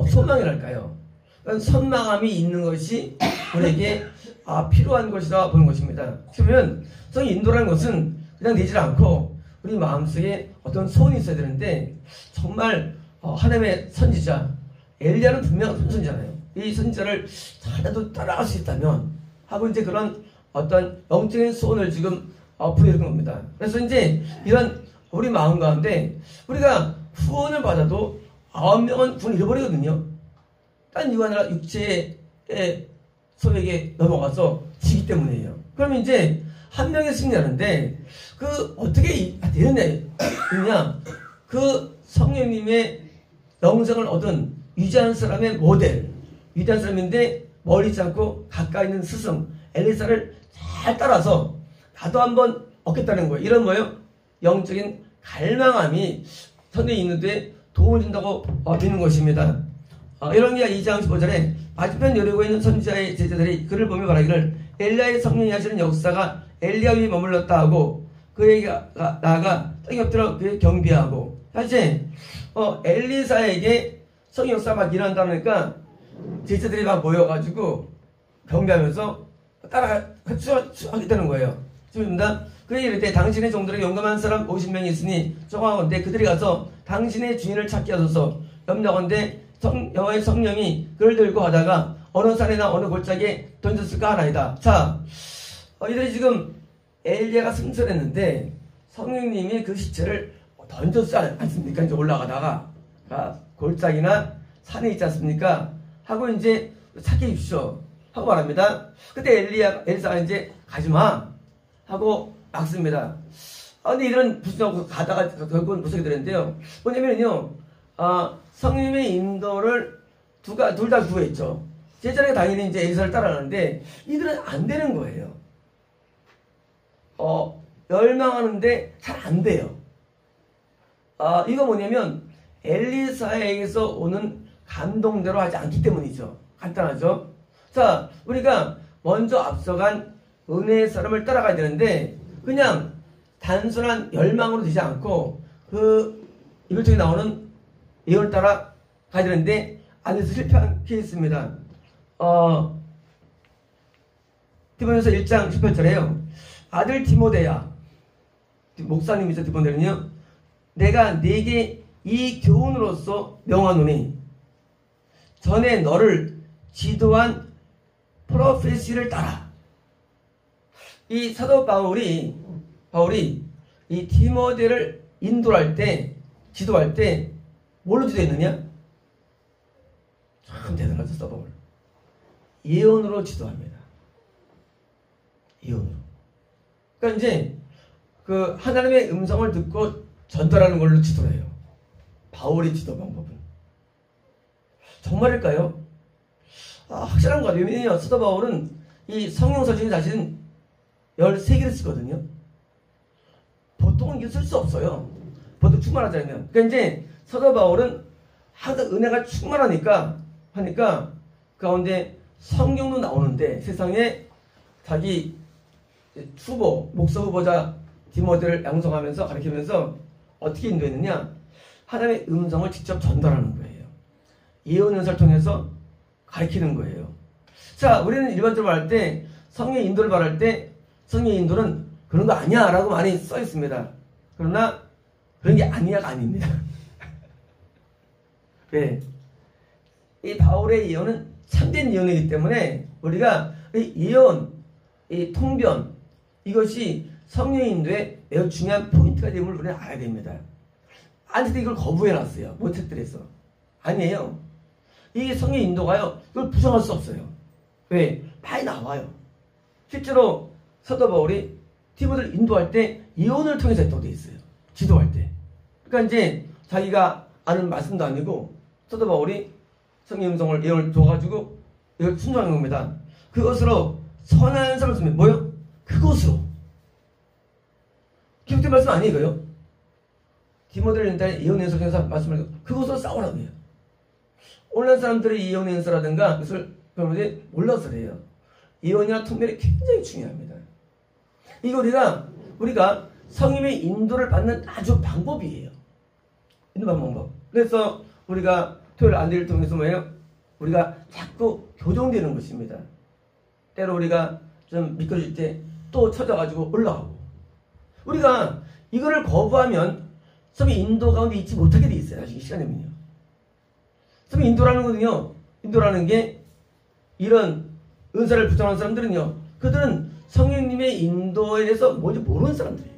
소망이랄까요? 그런 선망함이 있는 것이 우리에게 필요한 것이다 보는 것입니다. 그러면 성령 인도라는 것은 그냥 되질 않고 우리 마음속에 어떤 소원이 있어야 되는데 정말 하나님의 선지자 엘리야는 분명한 선지자잖아요. 이 선지자를 잘라도 따라갈 수 있다면 하고 이제 그런 어떤 영적인 소원을 지금 부여하는 겁니다. 그래서 이제 이런 우리 마음 가운데 우리가 후원을 받아도 9명은 구원을 잃어버리거든요. 딴 이유가 아니라 육체의 소에게 넘어가서 지기 때문이에요. 그러면 이제 한 명이 승리하는데 어떻게 되느냐 그 성령님의 영생을 얻은 위대한 사람의 모델 위대한 사람인데 멀리지 않고 가까이 있는 스승 엘리사를 잘 따라서 나도 한번 얻겠다는 거예요. 이런 뭐예요? 영적인 갈망함이 선에 있는데 도움을 준다고 믿는 것입니다. 열왕기하 2장 15절에 맞은편 여리고 있는 선지자의 제자들이 그를 보며 말하기를 엘리야의 성령이 하시는 역사가 엘리야 위에 머물렀다 하고 그에게 나아가 땅에 엎드려 그에 경배하고. 사실 엘리사에게 성령 역사가 막 일어난다니까 제자들이 막 모여가지고 경배하면서 하겠다는 거예요. 지금입니다. 그에 이르되 당신의 종들에게 용감한 사람 50명이 있으니 정하건대 그들이 가서 당신의 주인을 찾게 하소서. 염려건대 여호와의 성령이 그를 들고 가다가 어느 산이나 어느 골짜기에 던졌을까 하나이다. 자, 이들이 지금 엘리야가 승천했는데 성령님이 그 시체를 던졌지 않습니까? 이제 올라가다가 골짜기나 산에 있지 않습니까? 하고 이제 찾게 입시오 하고 말합니다. 그때 엘리사가 이제 가지마 하고 막습니다. 근데 이런 부수하고 가다가 결국은 무서게 되는데요. 뭐냐면요, 성령의 인도를 둘 다 구했죠. 제자가 당연히 이제 엘리사를 따라가는데 이들은 안 되는 거예요. 열망하는데 잘 안 돼요. 이거 뭐냐면 엘리사에게서 오는 감동대로 하지 않기 때문이죠. 간단하죠. 자, 우리가 먼저 앞서간 은혜의 사람을 따라가야 되는데 그냥 단순한 열망으로 되지 않고 그 이걸 통해 나오는 예언을 따라 가야 되는데 안에서 실패한 케이스입니다. 디모데전서 1장 18절에요. 아들 디모데야, 목사님이죠. 디모데는요, 내가 네게 이 교훈으로서 명하노니 전에 너를 지도한 프로페시를 따라. 이 사도 바울이 이 디모데를 인도할 때, 지도할 때 뭘로 지도했느냐? 참 대단하죠, 사도 바울. 예언으로 지도합니다. 예언으로. 그러니까 이제 그 하나님의 음성을 듣고 전달하는 걸로 지도를 해요. 바울의 지도 방법은. 정말일까요? 확실한 거 같아요. 왜냐면 사도 바울은 이 성경서 중에 자신 13개를 쓰거든요. 보통은 이게 쓸 수 없어요. 보통 충만하자면. 그러니까 이제 사도 바울은 항상 은혜가 충만하니까 그 가운데 성경도 나오는데 세상에 자기 목사 후보자 디모데를 양성하면서 가르치면서 어떻게 인도했느냐? 하나님의 음성을 직접 전달하는 거예요. 예언 연설을 통해서 가르치는 거예요. 자, 우리는 일반적으로 말할 때 성령의 인도를 말할 때 성령의 인도는 그런 거 아니야 라고 많이 써 있습니다. 그러나 그런 게 아니야가 아닙니다. 왜? 이 바울의 예언은 참된 예언이기 때문에 우리가 이 예언, 이 통변, 이것이 성령의 인도에 매우 중요한 포인트가 됨을 우리는 알아야 됩니다. 안에서 이걸 거부해놨어요. 모책들에서. 아니에요. 이 성령의 인도가요, 이걸 부정할 수 없어요. 왜? 많이 나와요. 실제로 사도 바울이 디모데를 인도할 때 예언을 통해서 했다고 되어 있어요. 지도할 때. 그러니까 이제 자기가 아는 말씀도 아니고 사도 바울이 성령 음성을 예언을 줘가지고 이걸 순종하는 겁니다. 그것으로 선한 사람을 쓰면 뭐요? 그것으로. 기록된 말씀 아니에요, 이거요? 디모데를 일단 예언 연설에서 말씀을 그것으로 싸우라고 해요. 오늘날 사람들이 예언 연설라든가 그것을 여러분들이 몰라서 그래요. 예언이나 통변이 굉장히 중요합니다. 이거 우리가 성령의 인도를 받는 아주 방법이에요. 인도 방법. 그래서 우리가 토요일 안대를 통해서 뭐예요? 우리가 자꾸 교정되는 것입니다. 때로 우리가 좀 미끄러질 때 또 쳐져가지고 올라가고. 우리가 이거를 거부하면 성령 인도 가운데 있지 못하게 돼 있어요. 나중에 시간 되면요. 성령 인도라는 게 이런 은사를 부정하는 사람들은요, 그들은 성령님의 인도에 대해서 뭔지 모르는 사람들이에요.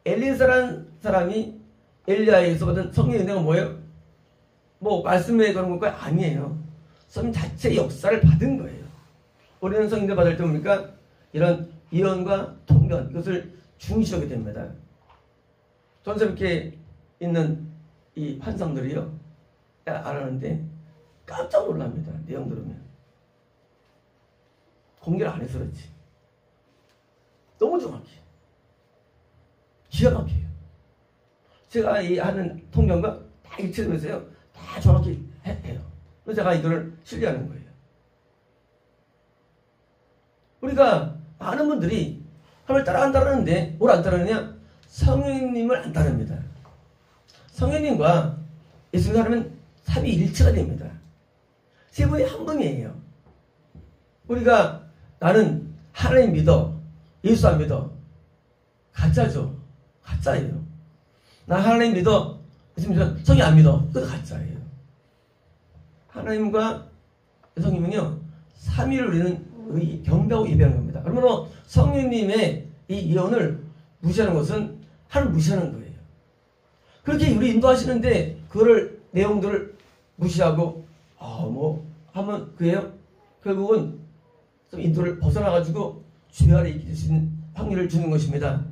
엘리사라는 사람이 엘리야에서 받은 성령의 은혜가 뭐예요? 뭐 말씀에 그런 것과 아니에요. 성령 자체의 역사를 받은 거예요. 우리는 성령을 받을 때 뭡니까? 이런 예언과 통변, 이것을 중시하게 됩니다. 전설롭게 있는 이 환상들이요, 알았는데 깜짝 놀랍니다. 내용 들으면. 공개를 안 해서 그렇지. 너무 정확해. 기가 막혀요. 제가 이 하는 통변과 다 일치되면서요, 다 정확히 해요. 그래서 제가 이거를 신뢰하는 거예요. 우리가 많은 분들이 하나님을 따라간다는데 뭘 안 따르느냐? 성령님을 안 따릅니다. 성령님과 예수님 하나님은 삼위일체가 됩니다. 세 분이 한 분이에요. 우리가 나는 하나님 믿어, 예수 안 믿어. 가짜죠. 가짜예요. 나 하나님 믿어, 예수 믿어, 성령 안 믿어. 그것도 가짜예요. 하나님과 성령님은요, 삼위를 우리는 경배하고 예배하는 겁니다. 그러면 성령님의 이 예언을 무시하는 것은 하나님을 무시하는 거예요. 그렇게 우리 인도하시는데 그거를 내용들을 무시하고 뭐 하면 그예요. 결국은 좀 인도를 벗어나가지고 죄 아래 있게 될 수 있는 확률을 주는 것입니다.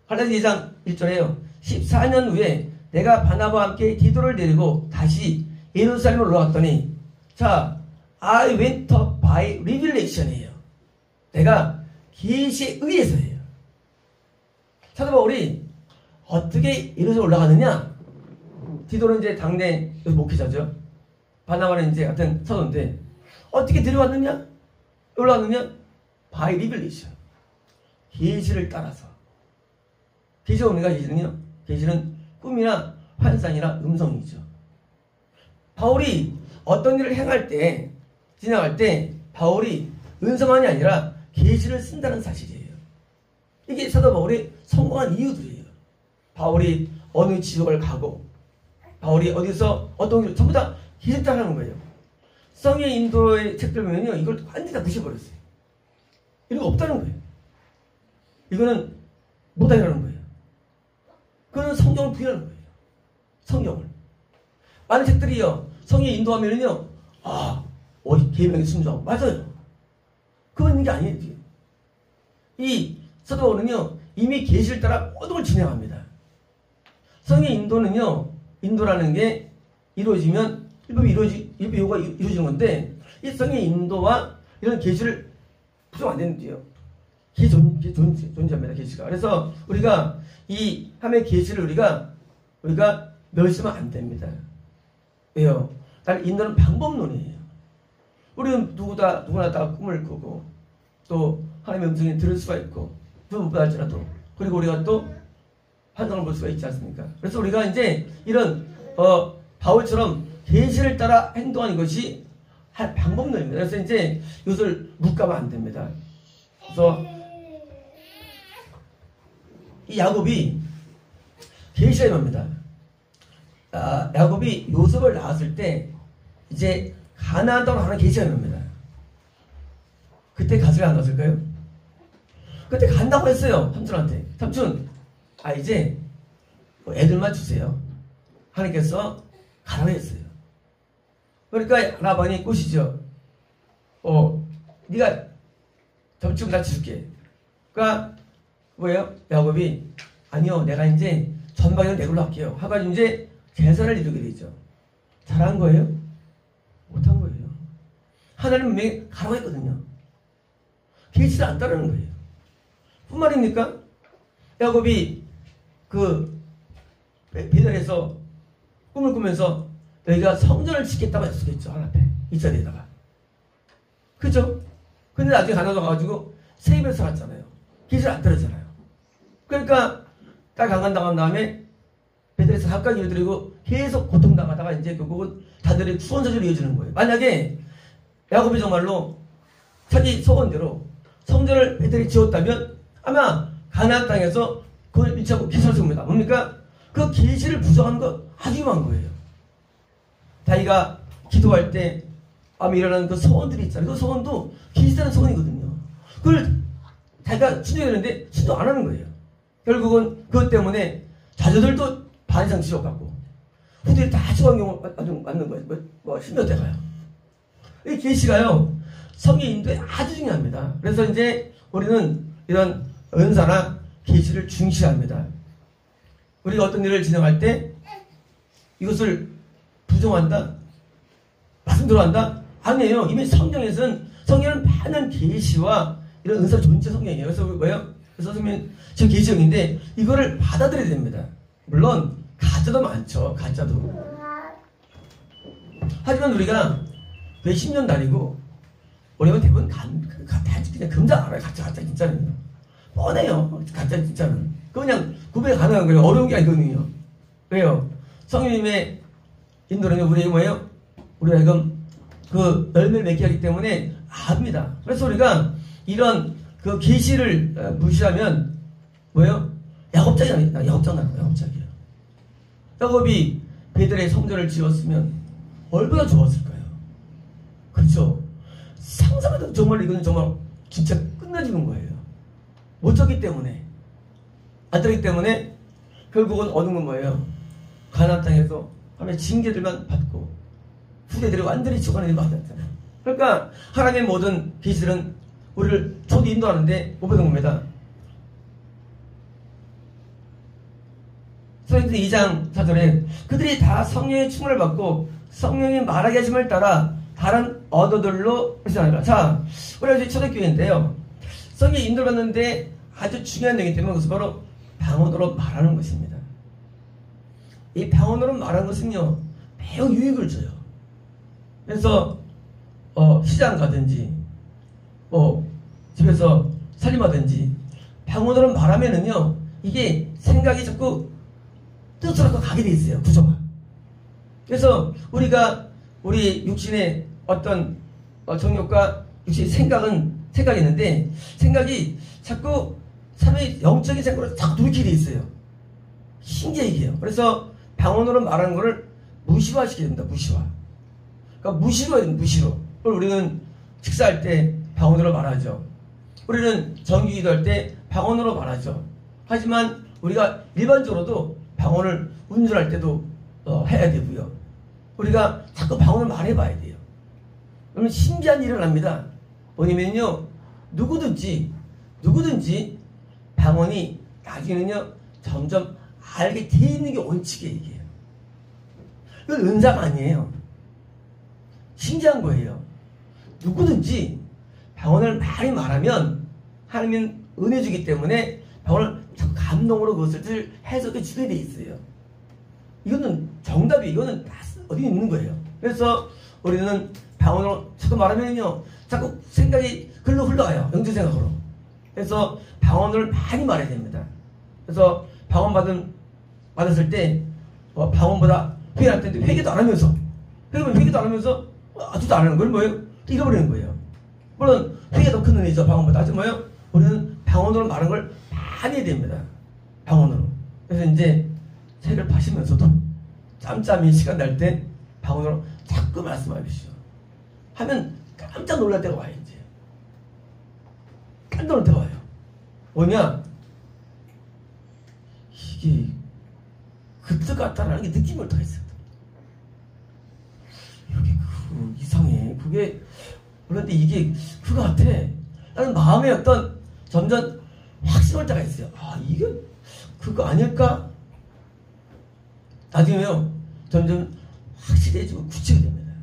갈라디아 2장 1절에요. 14년 후에 내가 바나바와 함께 디도를 데리고 다시 예루살렘으로 올라갔더니, 자, I went up by revelation이에요. 내가 계시에 의해서예요. 사도 바울이 어떻게 예루살렘 올라가느냐? 디도는 이제 당대 목회자죠. 바나바는 이제 같은 사도인데 어떻게 데려왔느냐? 올라갔느냐? by revelation. 계시를 따라서. 계시가 뭡니까? 계시는요? 계시는 꿈이나 환상이나 음성이죠. 바울이 어떤 일을 행할 때, 지나갈 때 바울이 은사만이 아니라 계시를 쓴다는 사실이에요. 이게 사도 바울이 성공한 이유들이에요. 바울이 어느 지역을 가고, 바울이 어디서 어떤 일 전부 다 계시를 따라하는 거예요. 성의 인도의 책들 보면요, 이걸 완전히 다 무시해버렸어요. 이런 거 없다는 거예요. 이거는 못하게라는 거예요. 그거는 성경을 부인하는 거예요. 성경을. 많은 책들이요, 성의 인도하면은요, 어디 계명에 순종하고. 맞아요. 그건 있는 게 아니에요. 이 사도 바울은요, 이미 계시를 따라 모든 걸 진행합니다. 성의 인도는요, 인도라는 게 이루어지면 일부 요구가 이루어지는 건데, 이 성의 인도와 이런 계시를 부정 안 되는데요. 존재합니다. 계시가. 그래서 우리가 이 함의 계시를 우리가 멸시하면 안 됩니다. 왜요? 나를 인도는 방법론이에요. 우리는 누구나 다 꿈을 꾸고 또 하나님의 음성을 들을 수가 있고 못 받을지라도, 그리고 우리가 또 환상을 볼 수가 있지 않습니까? 그래서 우리가 이제 이런 바울처럼 계시를 따라 행동하는 것이 한 방법론입니다. 그래서 이제 이것을 묵가면 안 됩니다. 그래서 이 야곱이 계시가 임합니다. 야곱이 요셉을 낳았을 때 이제 가나안 땅으로 가는 계시가 옵니다. 그때 갔을까요? 안 갔을까요? 그때 간다고 했어요. 삼촌한테. 삼촌, 이제 애들만 주세요. 하나님께서 가라고 했어요. 그러니까 라반이 꼬시죠. 네가 점축 나 줄게. 그러니까 뭐예요? 야곱이 아니요, 내가 이제 전방위로 내 걸로 할게요. 하가지고 이제 계산을 이루게 되죠. 잘한 거예요? 못한 거예요. 하나님 분명히 가라고 했거든요. 계시를 안 따르는 거예요. 뿐 말입니까? 야곱이 베델에서 꿈을 꾸면서 여기가 성전을 짓겠다고 약속했죠. 하나 앞에 이 자리에다가. 그죠? 근데 나중에 가나안 가가지고 세입을 살았잖아요. 계시를 안 따르잖아요. 그러니까 딱 강간당한 다음에 베델에서 가까이 이어드리고 계속 고통당하다가 이제 결국은 다들의 수원사주로 이어지는 거예요. 만약에 야곱이 정말로 자기 소원대로 성전을 베델에 지었다면 아마 가나안 땅에서 그걸 일치하고 계산을 세웁니다. 뭡니까? 그 계시를 부정한 거 아주 위험한 거예요. 자기가 기도할 때 아마 일어나는 그 소원들이 있잖아요. 그 소원도 계시라는 소원이거든요. 그걸 자기가 순종했는데 순종 안 하는 거예요. 결국은 그것 때문에 자녀들도 반 이상 지옥받고 후대에 다 지옥한 경우 맞는 거예요. 심몇 대 가요. 이 계시가요, 성의 인도에 아주 중요합니다. 그래서 이제 우리는 이런 은사나 계시를 중시합니다. 우리가 어떤 일을 진행할 때 이것을 부정한다? 말씀대로 한다? 아니에요. 이미 성경에서는 성경은 많은 계시와 이런 은사 존재 성경이에요. 그래서 뭐예요? 그래서 선생님 지금 계시형인데 이거를 받아들여야 됩니다. 물론 가짜도 많죠. 가짜도. 하지만 우리가 몇십 년 다니고 우리는 대부분 그냥 금장 알아요. 가짜 진짜는. 뻔해요. 가짜 진짜는. 그냥 구별 가능한 거예요. 어려운 게 아니거든요. 왜요? 성령님의 인도는 우리에게 뭐예요? 우리가 지금 그 열매를 맺게 하기 때문에 압니다. 그래서 우리가 이런 그 계시를 무시하면 뭐예요? 야곱장이 아니다. 야곱장이에요. 야곱이 베델에 성전을 지었으면 얼마나 좋았을까요? 그렇죠? 상상해도 정말 이거는 정말 진짜 끝나지는 거예요. 못 졌기 때문에, 안 되기 때문에 결국은 얻은 건 뭐예요? 가나안 땅에서 하나님의 징계들만 받고 후대들이 완전히 죽어가는 일을 받았잖아요. 그러니까 하나님의 모든 계시들은 우리를 초대 인도하는데 못 받은 겁니다. 사도행전 2장 4절에 그들이 다 성령의 충만을 받고 성령이 말하게 하심을 따라 다른 언어들로 하시나니라. 자, 우리가 이제 초대교회인데요. 성령의 인도를 받는데 아주 중요한 내용이기 때문에 그것은 바로 방언으로 말하는 것입니다. 이 방언으로 말하는 것은요, 매우 유익을 줘요. 그래서 시장 가든지 집에서 살림하든지 방언으로 말하면은요, 이게 생각이 자꾸 뜻으로 가게 돼 있어요. 구조가. 그래서 우리가 우리 육신의 어떤 정욕과 육신의 생각이 있는데 생각이 자꾸 사람의 영적인 생각으로 자꾸 돌이키게 돼 있어요. 신기해 이게요. 그래서 방언으로 말하는 거를 무시화시켜야 됩니다. 무시화. 그러니까 무시로 해야 됩니다. 무시로. 우리는 식사할 때 방언으로 말하죠. 우리는 정기기도 할 때 방언으로 말하죠. 하지만 우리가 일반적으로도 방언을 운전할 때도 해야 되고요. 우리가 자꾸 방언을 말해봐야 돼요. 그러면 신기한 일이 일어납니다. 뭐냐면요, 누구든지 방언이 나중에는요 점점 알게 돼 있는 게 원칙이에요. 이게. 이건 은사가 아니에요. 신기한 거예요. 누구든지 방언을 많이 말하면 하나님은 은혜 주기 때문에 방언을 자꾸 감동으로 그것을 해석해 주게 돼 있어요. 이거는 정답이, 이거는 다 어디 있는 거예요. 그래서 우리는 방언으로 자꾸 말하면요 자꾸 생각이 글로 흘러가요. 영적 생각으로. 그래서 방언을 많이 말해야 됩니다. 그래서 방언 받았을 때 방언보다 회개할 때 회개도 안 하면서 회개도 안 하면서 아직도 안 하는 건 뭐예요? 잃어버리는 거예요. 물론 회개도 큰 은혜죠. 방언보다. 하지만 뭐예요? 우리는 방언으로 말하는 걸 많이 해야 됩니다. 방언으로. 그래서 이제 책을 파시면서도 짬짬이 시간 날 때 방언으로 자꾸 말씀하십시오. 하면 깜짝 놀랄 때가 와요. 이제 깜짝 놀랄 때가 와요. 뭐냐? 이게 그 뜻 같다라는 게 느낌이 어떡 했어요. 여기 이상해. 그게 그런데 이게 그거 같아. 나는 마음에 어떤 점점 확신할 때가 있어요. 아, 이게 그거 아닐까? 나중에요 점점 확실해지고 굳히게 됩니다.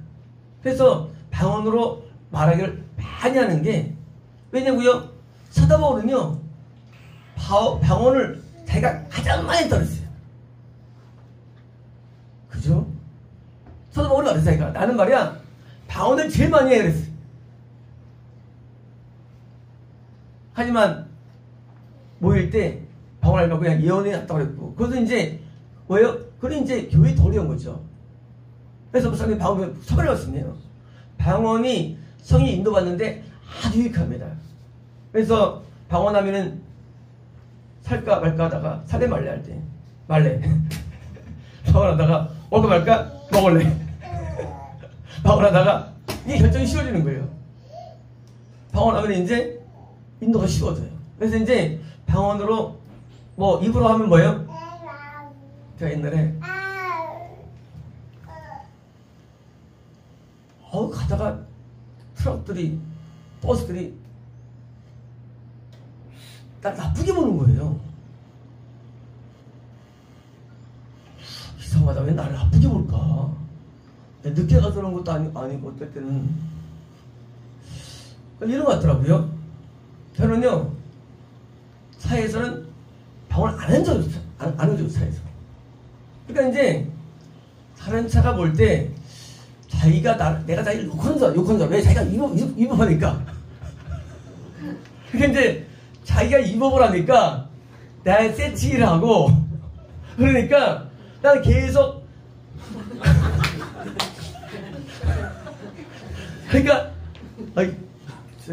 그래서 방언으로 말하기를 많이 하는 게 왜냐고요? 사도바울은요 방언을 자기가 가장 많이 떨었어요. 그죠? 사도바울이 말했어요. 자기가 나는 말이야 방언을 제일 많이 해 그랬어요. 하지만 모일 때 방언을 하면 그냥 예언이 났다고 그랬고 그것은 이제 뭐예요? 그건 이제 교회에 더 어려운 거죠. 그래서 목사님 방언 서발을 왔습니다. 방언이 성이 인도받는데 아주 유익합니다. 그래서 방언하면은 살까 말까 하다가 살래 말래 할 때 말래 방언하다가 먹을까 말까 먹을래 방언하다가 이게 결정이 쉬워지는 거예요. 방언하면 이제 인도가 쉬워져요. 그래서 이제 방언으로 뭐 입으로 하면 뭐예요? 제가 옛날에 가다가 트럭들이 버스들이 나 나쁘게 보는 거예요. 이상하다. 왜 나를 나쁘게 볼까? 늦게 가서 그런 것도 아니고 어떨 때는 이런 것 같더라고요. 저는요 사회에서는 방언 안 해줘요. 사회에서. 그러니까 이제 다른 차가 볼 때 자기가 내가 자기를 욕하는 줄 알아. 왜? 자기가 위법하니까. 그러니까 이제 자기가 위법을 하니까 나의 세치를 하고 그러니까 나는 계속 그러니까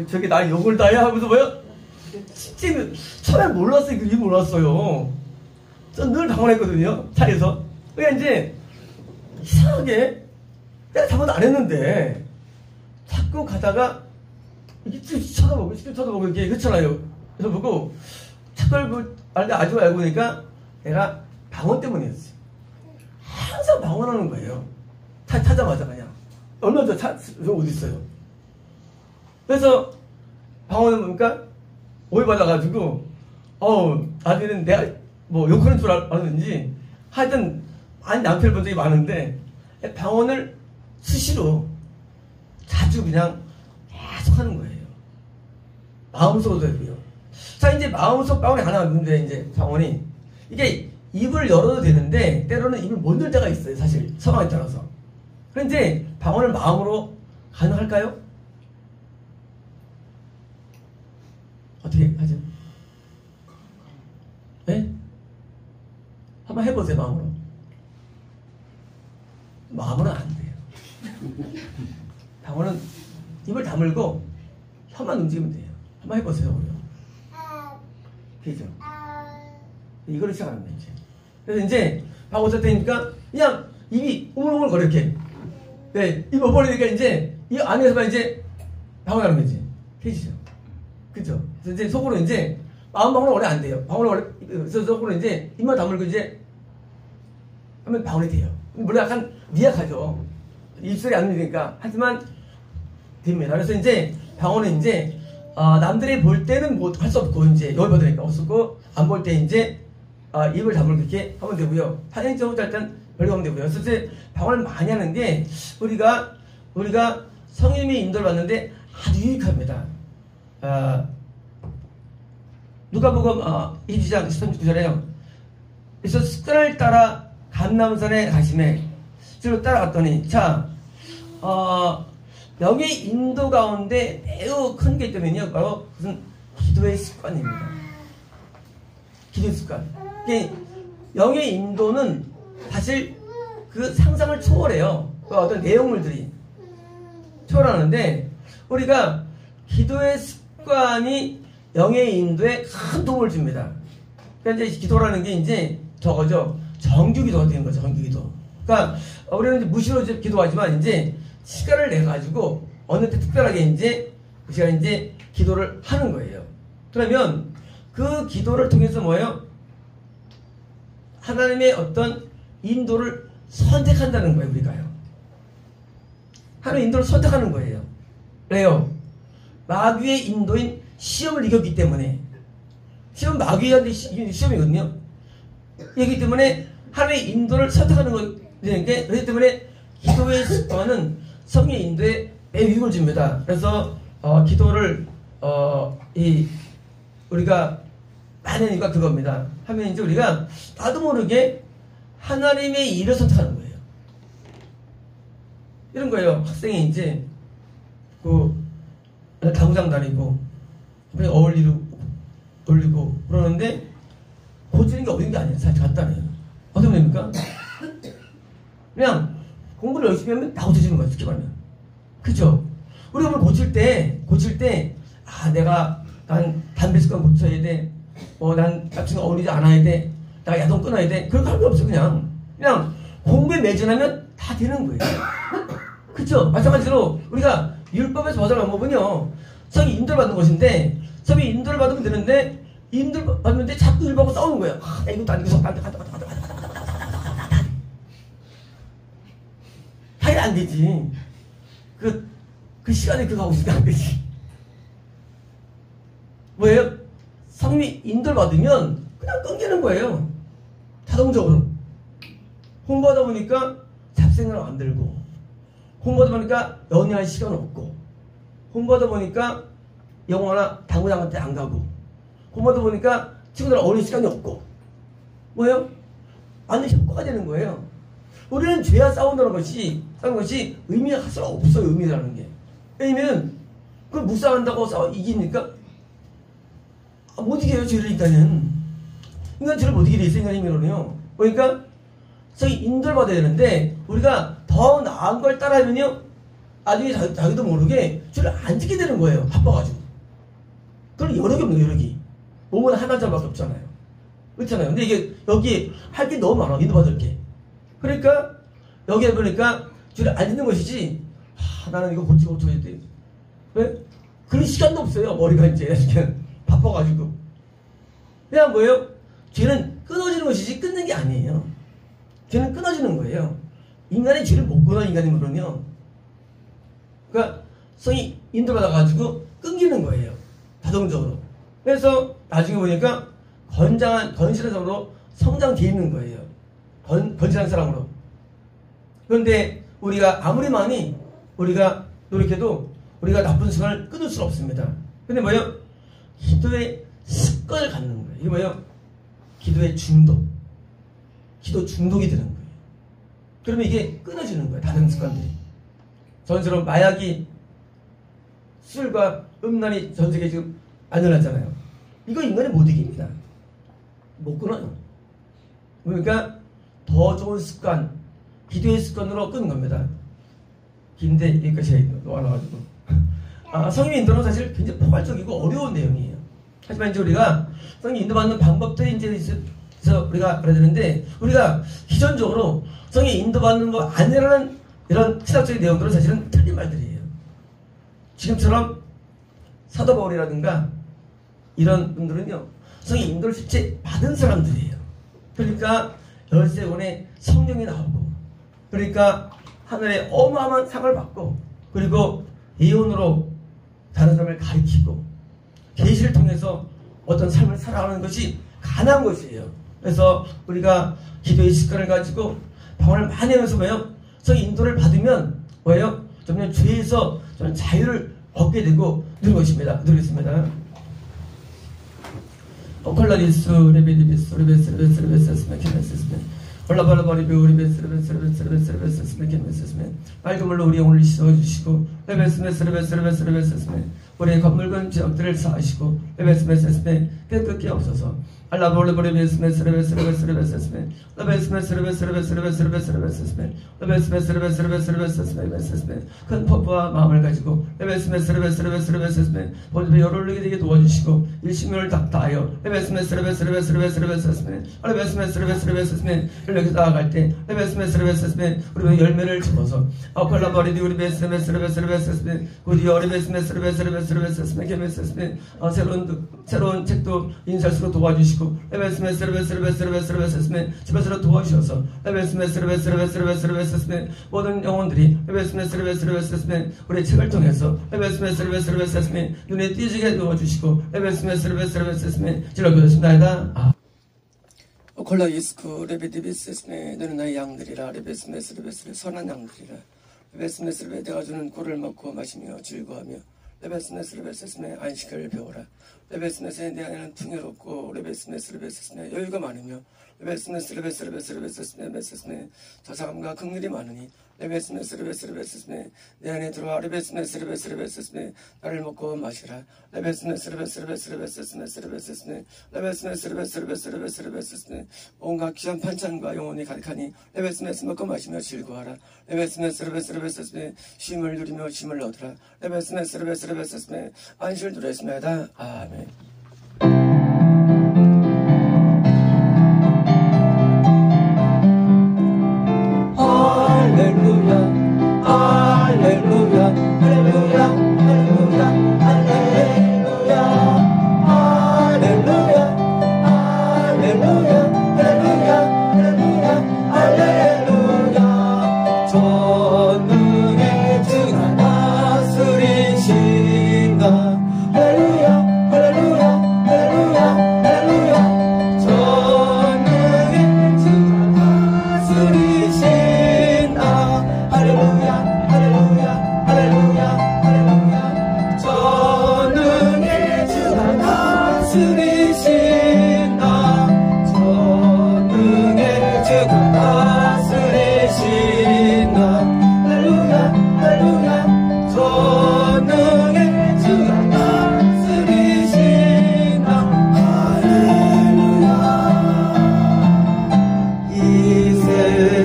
저기 나 욕을 다 해야 하면서 뭐야? 진짜 처음에 몰랐어요. 이거 몰랐어요. 전 늘 방언했거든요. 차에서. 그러니까 이제 이상하게 내가 잘못 안 했는데 자꾸 가다가 이게 쳐다보고 이렇게 그렇잖아요. 그래서 보고 자꾸 아주 알고 보니까 내가 방언 때문이었어요. 항상 방언하는 거예요. 타자마자 그냥. 얼마 전 어디 있어요. 그래서 방언을 보니까 오해받아가지고 나중에는 내가 뭐 욕하는 줄 알았는지 하여튼 많이 남편을 본 적이 많은데 방언을 수시로 자주 그냥 계속 하는 거예요. 마음속으로 되고요. 자, 이제 마음속 방언이 하나 있는데 이제 방언이 이게 입을 열어도 되는데 때로는 입을 못 열 때가 있어요. 사실 상황에 따라서. 그런데 방언을 마음으로 가능할까요? 어떻게 하죠? 네? 한번 해보세요. 마음으로. 마음으로는 안 돼요. 방언은 입을 다물고 혀만 움직이면 돼요. 한번 해보세요. 그죠? 이거를 시작하는 거예요. 이제. 그래서 이제 방언 쓸 때니까 그냥 입이 우물우물 거려 이렇게. 네, 입 오버리니까 이제 이 안에서만 이제 방언하는 거지. 되시죠? 그죠? 그래서 이제 속으로 이제 마음 방언은 원래 안 돼요. 방언은 원래 그래서 속으로 이제 입만 다물고 이제 하면 방언이 돼요. 물론 약간 미약하죠. 입술이 안 열리니까. 하지만 됩니다. 그래서 이제 방언은 이제 남들이 볼 때는 뭐 할 수 없고 이제 여기 받으니까 없었고 안 볼 때 이제 입을 다물고 이렇게 하면 되고요. 사진적으로 일단 별로 하면 되고요. 그래서 이제 방언을 많이 하는 게 우리가 성령의 인도를 받는데 아주 유익합니다. 누가복음 22장 13절에요. 그래서 습관을 따라 감람산에 가시매 쭉 따라갔더니 영의 인도 가운데 매우 큰 게 있다면요. 바로 무슨 기도의 습관입니다. 기도의 습관. 영의 인도는 사실 그 상상을 초월해요. 그 어떤 내용물들이 초월하는데 우리가 기도의 습관이 영의 인도에 큰 도움을 줍니다. 그러니까 이제 기도라는 게 이제 저거죠. 정규기도가 되는 거죠. 정규기도. 그러니까 우리는 이제 무시로 이제 기도하지만 이제 시간을 내 가지고 어느 때 특별하게 이제 그 시간에 이제 기도를 하는 거예요. 그러면 그 기도를 통해서 뭐예요? 하나님의 어떤 인도를 선택한다는 거예요, 우리가요. 하나님의 인도를 선택하는 거예요. 왜요? 마귀의 인도인 시험을 이겼기 때문에. 시험은 마귀한테 시험이거든요. 그렇기 때문에 하나님의 인도를 선택하는 거니까, 그렇기 때문에 기도의 습관은 성령의 인도에 매우 유익을 줍니다. 그래서 기도를 우리가 많은 이유가 그겁니다. 하면 이제 우리가 나도 모르게 하나님의 일을 선택하는 거예요. 이런 거예요. 학생이 이제 당장 다니고 어울리고 그러는데 고치는 게 어려운 게 아니에요. 사실 간단해요. 어떻게 됩니까? 그냥 공부를 열심히 하면 다 고쳐지는 거예요. 쉽게 말하면. 그죠? 우리가 뭘 고칠 때 난 담배 습관 고쳐야 돼. 난 같은 거 어울리지 않아야 돼. 나 야동 끊어야 돼. 그런 거 할 거 없어. 그냥 공부에 매진하면 다 되는 거예요. 그쵸? 마찬가지로 우리가 율법에서 벗어난 법은요, 성이 인도를 받는 것인데, 성이 인도를 받으면 되는데, 인도를 받는데 자꾸 율법하고 싸우는 거예요. 이것도 아니고, 하긴 안 되지. 그 시간에 그거 하고 있으면 안 되지. 뭐예요? 성이 인도를 받으면 그냥 끊기는 거예요. 자동적으로. 공부하다 보니까 잡생각 안 들고, 공부하다 보니까 연애할 시간 없고, 공부하다 보니까 영화나 당구장 때 안 가고, 공부하다 보니까 친구들 어울릴 시간이 없고, 뭐예요? 완전 효과가 되는 거예요. 우리는 죄와 싸우는 것이 의미가 사실 없어요. 의미라는 게. 왜냐면 그걸 묵상한다고 이깁니까? 못 이겨요. 죄를 인간은. 인간 죄를 못 이기게 돼 있어요. 인간 힘으로는요. 그러니까 성이 인도를 받아야 되는데 우리가 더 나은 걸 따라하면요, 나중에 자기도 모르게 죄를 안 지게 되는 거예요. 바빠가지고. 그런 여력이 없는 거예요. 여력이. 몸은 하나짜리밖에 없잖아요. 그렇잖아요. 근데 이게 여기에 할 게 너무 많아. 인도받을 게. 그러니까 여기에 보니까 죄를 안 짓는 것이지, 나는 이거 고쳐야 돼. 왜? 그런 시간도 없어요. 머리가 이제 바빠가지고. 그냥 뭐예요? 죄는 끊어지는 것이지 끊는 게 아니에요. 죄는 끊어지는 거예요. 인간이 죄를 못 끊어. 인간이면요. 그러니까 성이 인도받아가지고 끊기는 거예요. 자동적으로. 그래서 나중에 보니까 건실한 사람으로 성장되어 있는 거예요. 건실한 사람으로. 그런데 우리가 아무리 많이 우리가 노력해도 우리가 나쁜 습관을 끊을 수는 없습니다. 근데 뭐예요? 기도의 습관을 갖는 거예요. 이게 뭐예요? 기도의 중독. 기도 중독이 되는 거예요. 그러면 이게 끊어지는 거예요. 다른 습관들이. 전처럼 마약이, 술과 음란이 전 세계에 지금 안 일어났잖아요. 이거 인간이 못 이깁니다. 못 끊어요. 그러니까 더 좋은 습관, 기도의 습관으로 끄는 겁니다. 긴데 여기까지 놓아놔가지고. 성령 인도는 사실 굉장히 포괄적이고 어려운 내용이에요. 하지만 이제 우리가 성령 인도받는 방법들이 이제 있어서 우리가 알아야 되는데, 우리가 기존적으로 성령 인도받는 거 아니라는 이런 신학적인 내용들은 사실은 틀린 말들이에요. 지금처럼 사도 바울이라든가 이런 분들은요, 성령 인도를 실제 받은 사람들이에요. 그러니까 열세권의 성령이 나오고, 그러니까 하늘의 어마어마한 상을 받고, 그리고 예언으로 다른 사람을 가르치고 계시를 통해서 어떤 삶을 살아가는 것이 가능한 것이에요. 그래서 우리가 기도의 습관을 가지고 방언을 많이 하면서 뭐예요? 성의 인도를 받으면 뭐예요? 점점 죄에서 좀 자유를 얻게 되고 이런 것입니다. 드리겠습니다. 콜라리스 레베리비스 레베스 올라발라바리비오리베스 맑은 물로 우리 영혼을 씻어주시고 레베스 우리의 건물군 지역들을 쌓으시고 레베스메스메 깨끗게 없어서 알라볼레보레 베스메스레베스레베스레베스메 레베스메스레베스레베스레베스레베스레베스메 레베스메스레베스레베스레베스레베스메 큰 포부와 마음을 가지고 레베스메스레베스레베스레베스메 본집에 열을 올리게 되게 도와주시고 일심을 다하여 레베스메스레베스레베스레베스레베스메 레베스메스레베스레베스메 이렇게 나아갈 때 레베스메스레베스메 우리 열매를 집어서 아콜라버리디 우리 베스메스레베스레베스메 곧이어 레베스메스레베스레베스레베스메 게메스메 새로운 책도 인쇄수로 도와주시고 레베스메스레베스레베스레베스레베스메 집에서 도와주셔서 레베스메스레베스레베스레베스메 모든 영혼들이 레베스메스레베스레베스메 우리의 책을 통해서 레베스메스레베스레베스메 눈에 띄지게 도와주시고 레베스메스레베스레베스메 질러주셨습니다. 콜라 예스쿠 레베디비스메 너는 나의 양들이라 레베스메스레베스레 선한 양들이라 레베스메스레베 내가 주는 꿀을 먹고 마시며 즐거워하며 레베스메스레베스메 안식을 배우라 레베스메스에 내 안에는 풍요롭고 레베스메스레베스메 여유가 많으며 레베스메스레베스레베스메 저사감과 긍휼이 많으니 레베스메스레베스메 내 안에 들어와 레베스메스레베스메 나를 먹고 마시라 레베스메스레베스메 레베스메스레베스메 온갖 귀한 반찬과 영혼이 가득하니 레베스메스 먹고 마시며 즐거워하라 레베스메스레베스메 쉼을 누리며 쉼을 얻으라 레베스메스레베스메 안식을 누렸습니다. 아멘.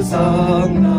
세상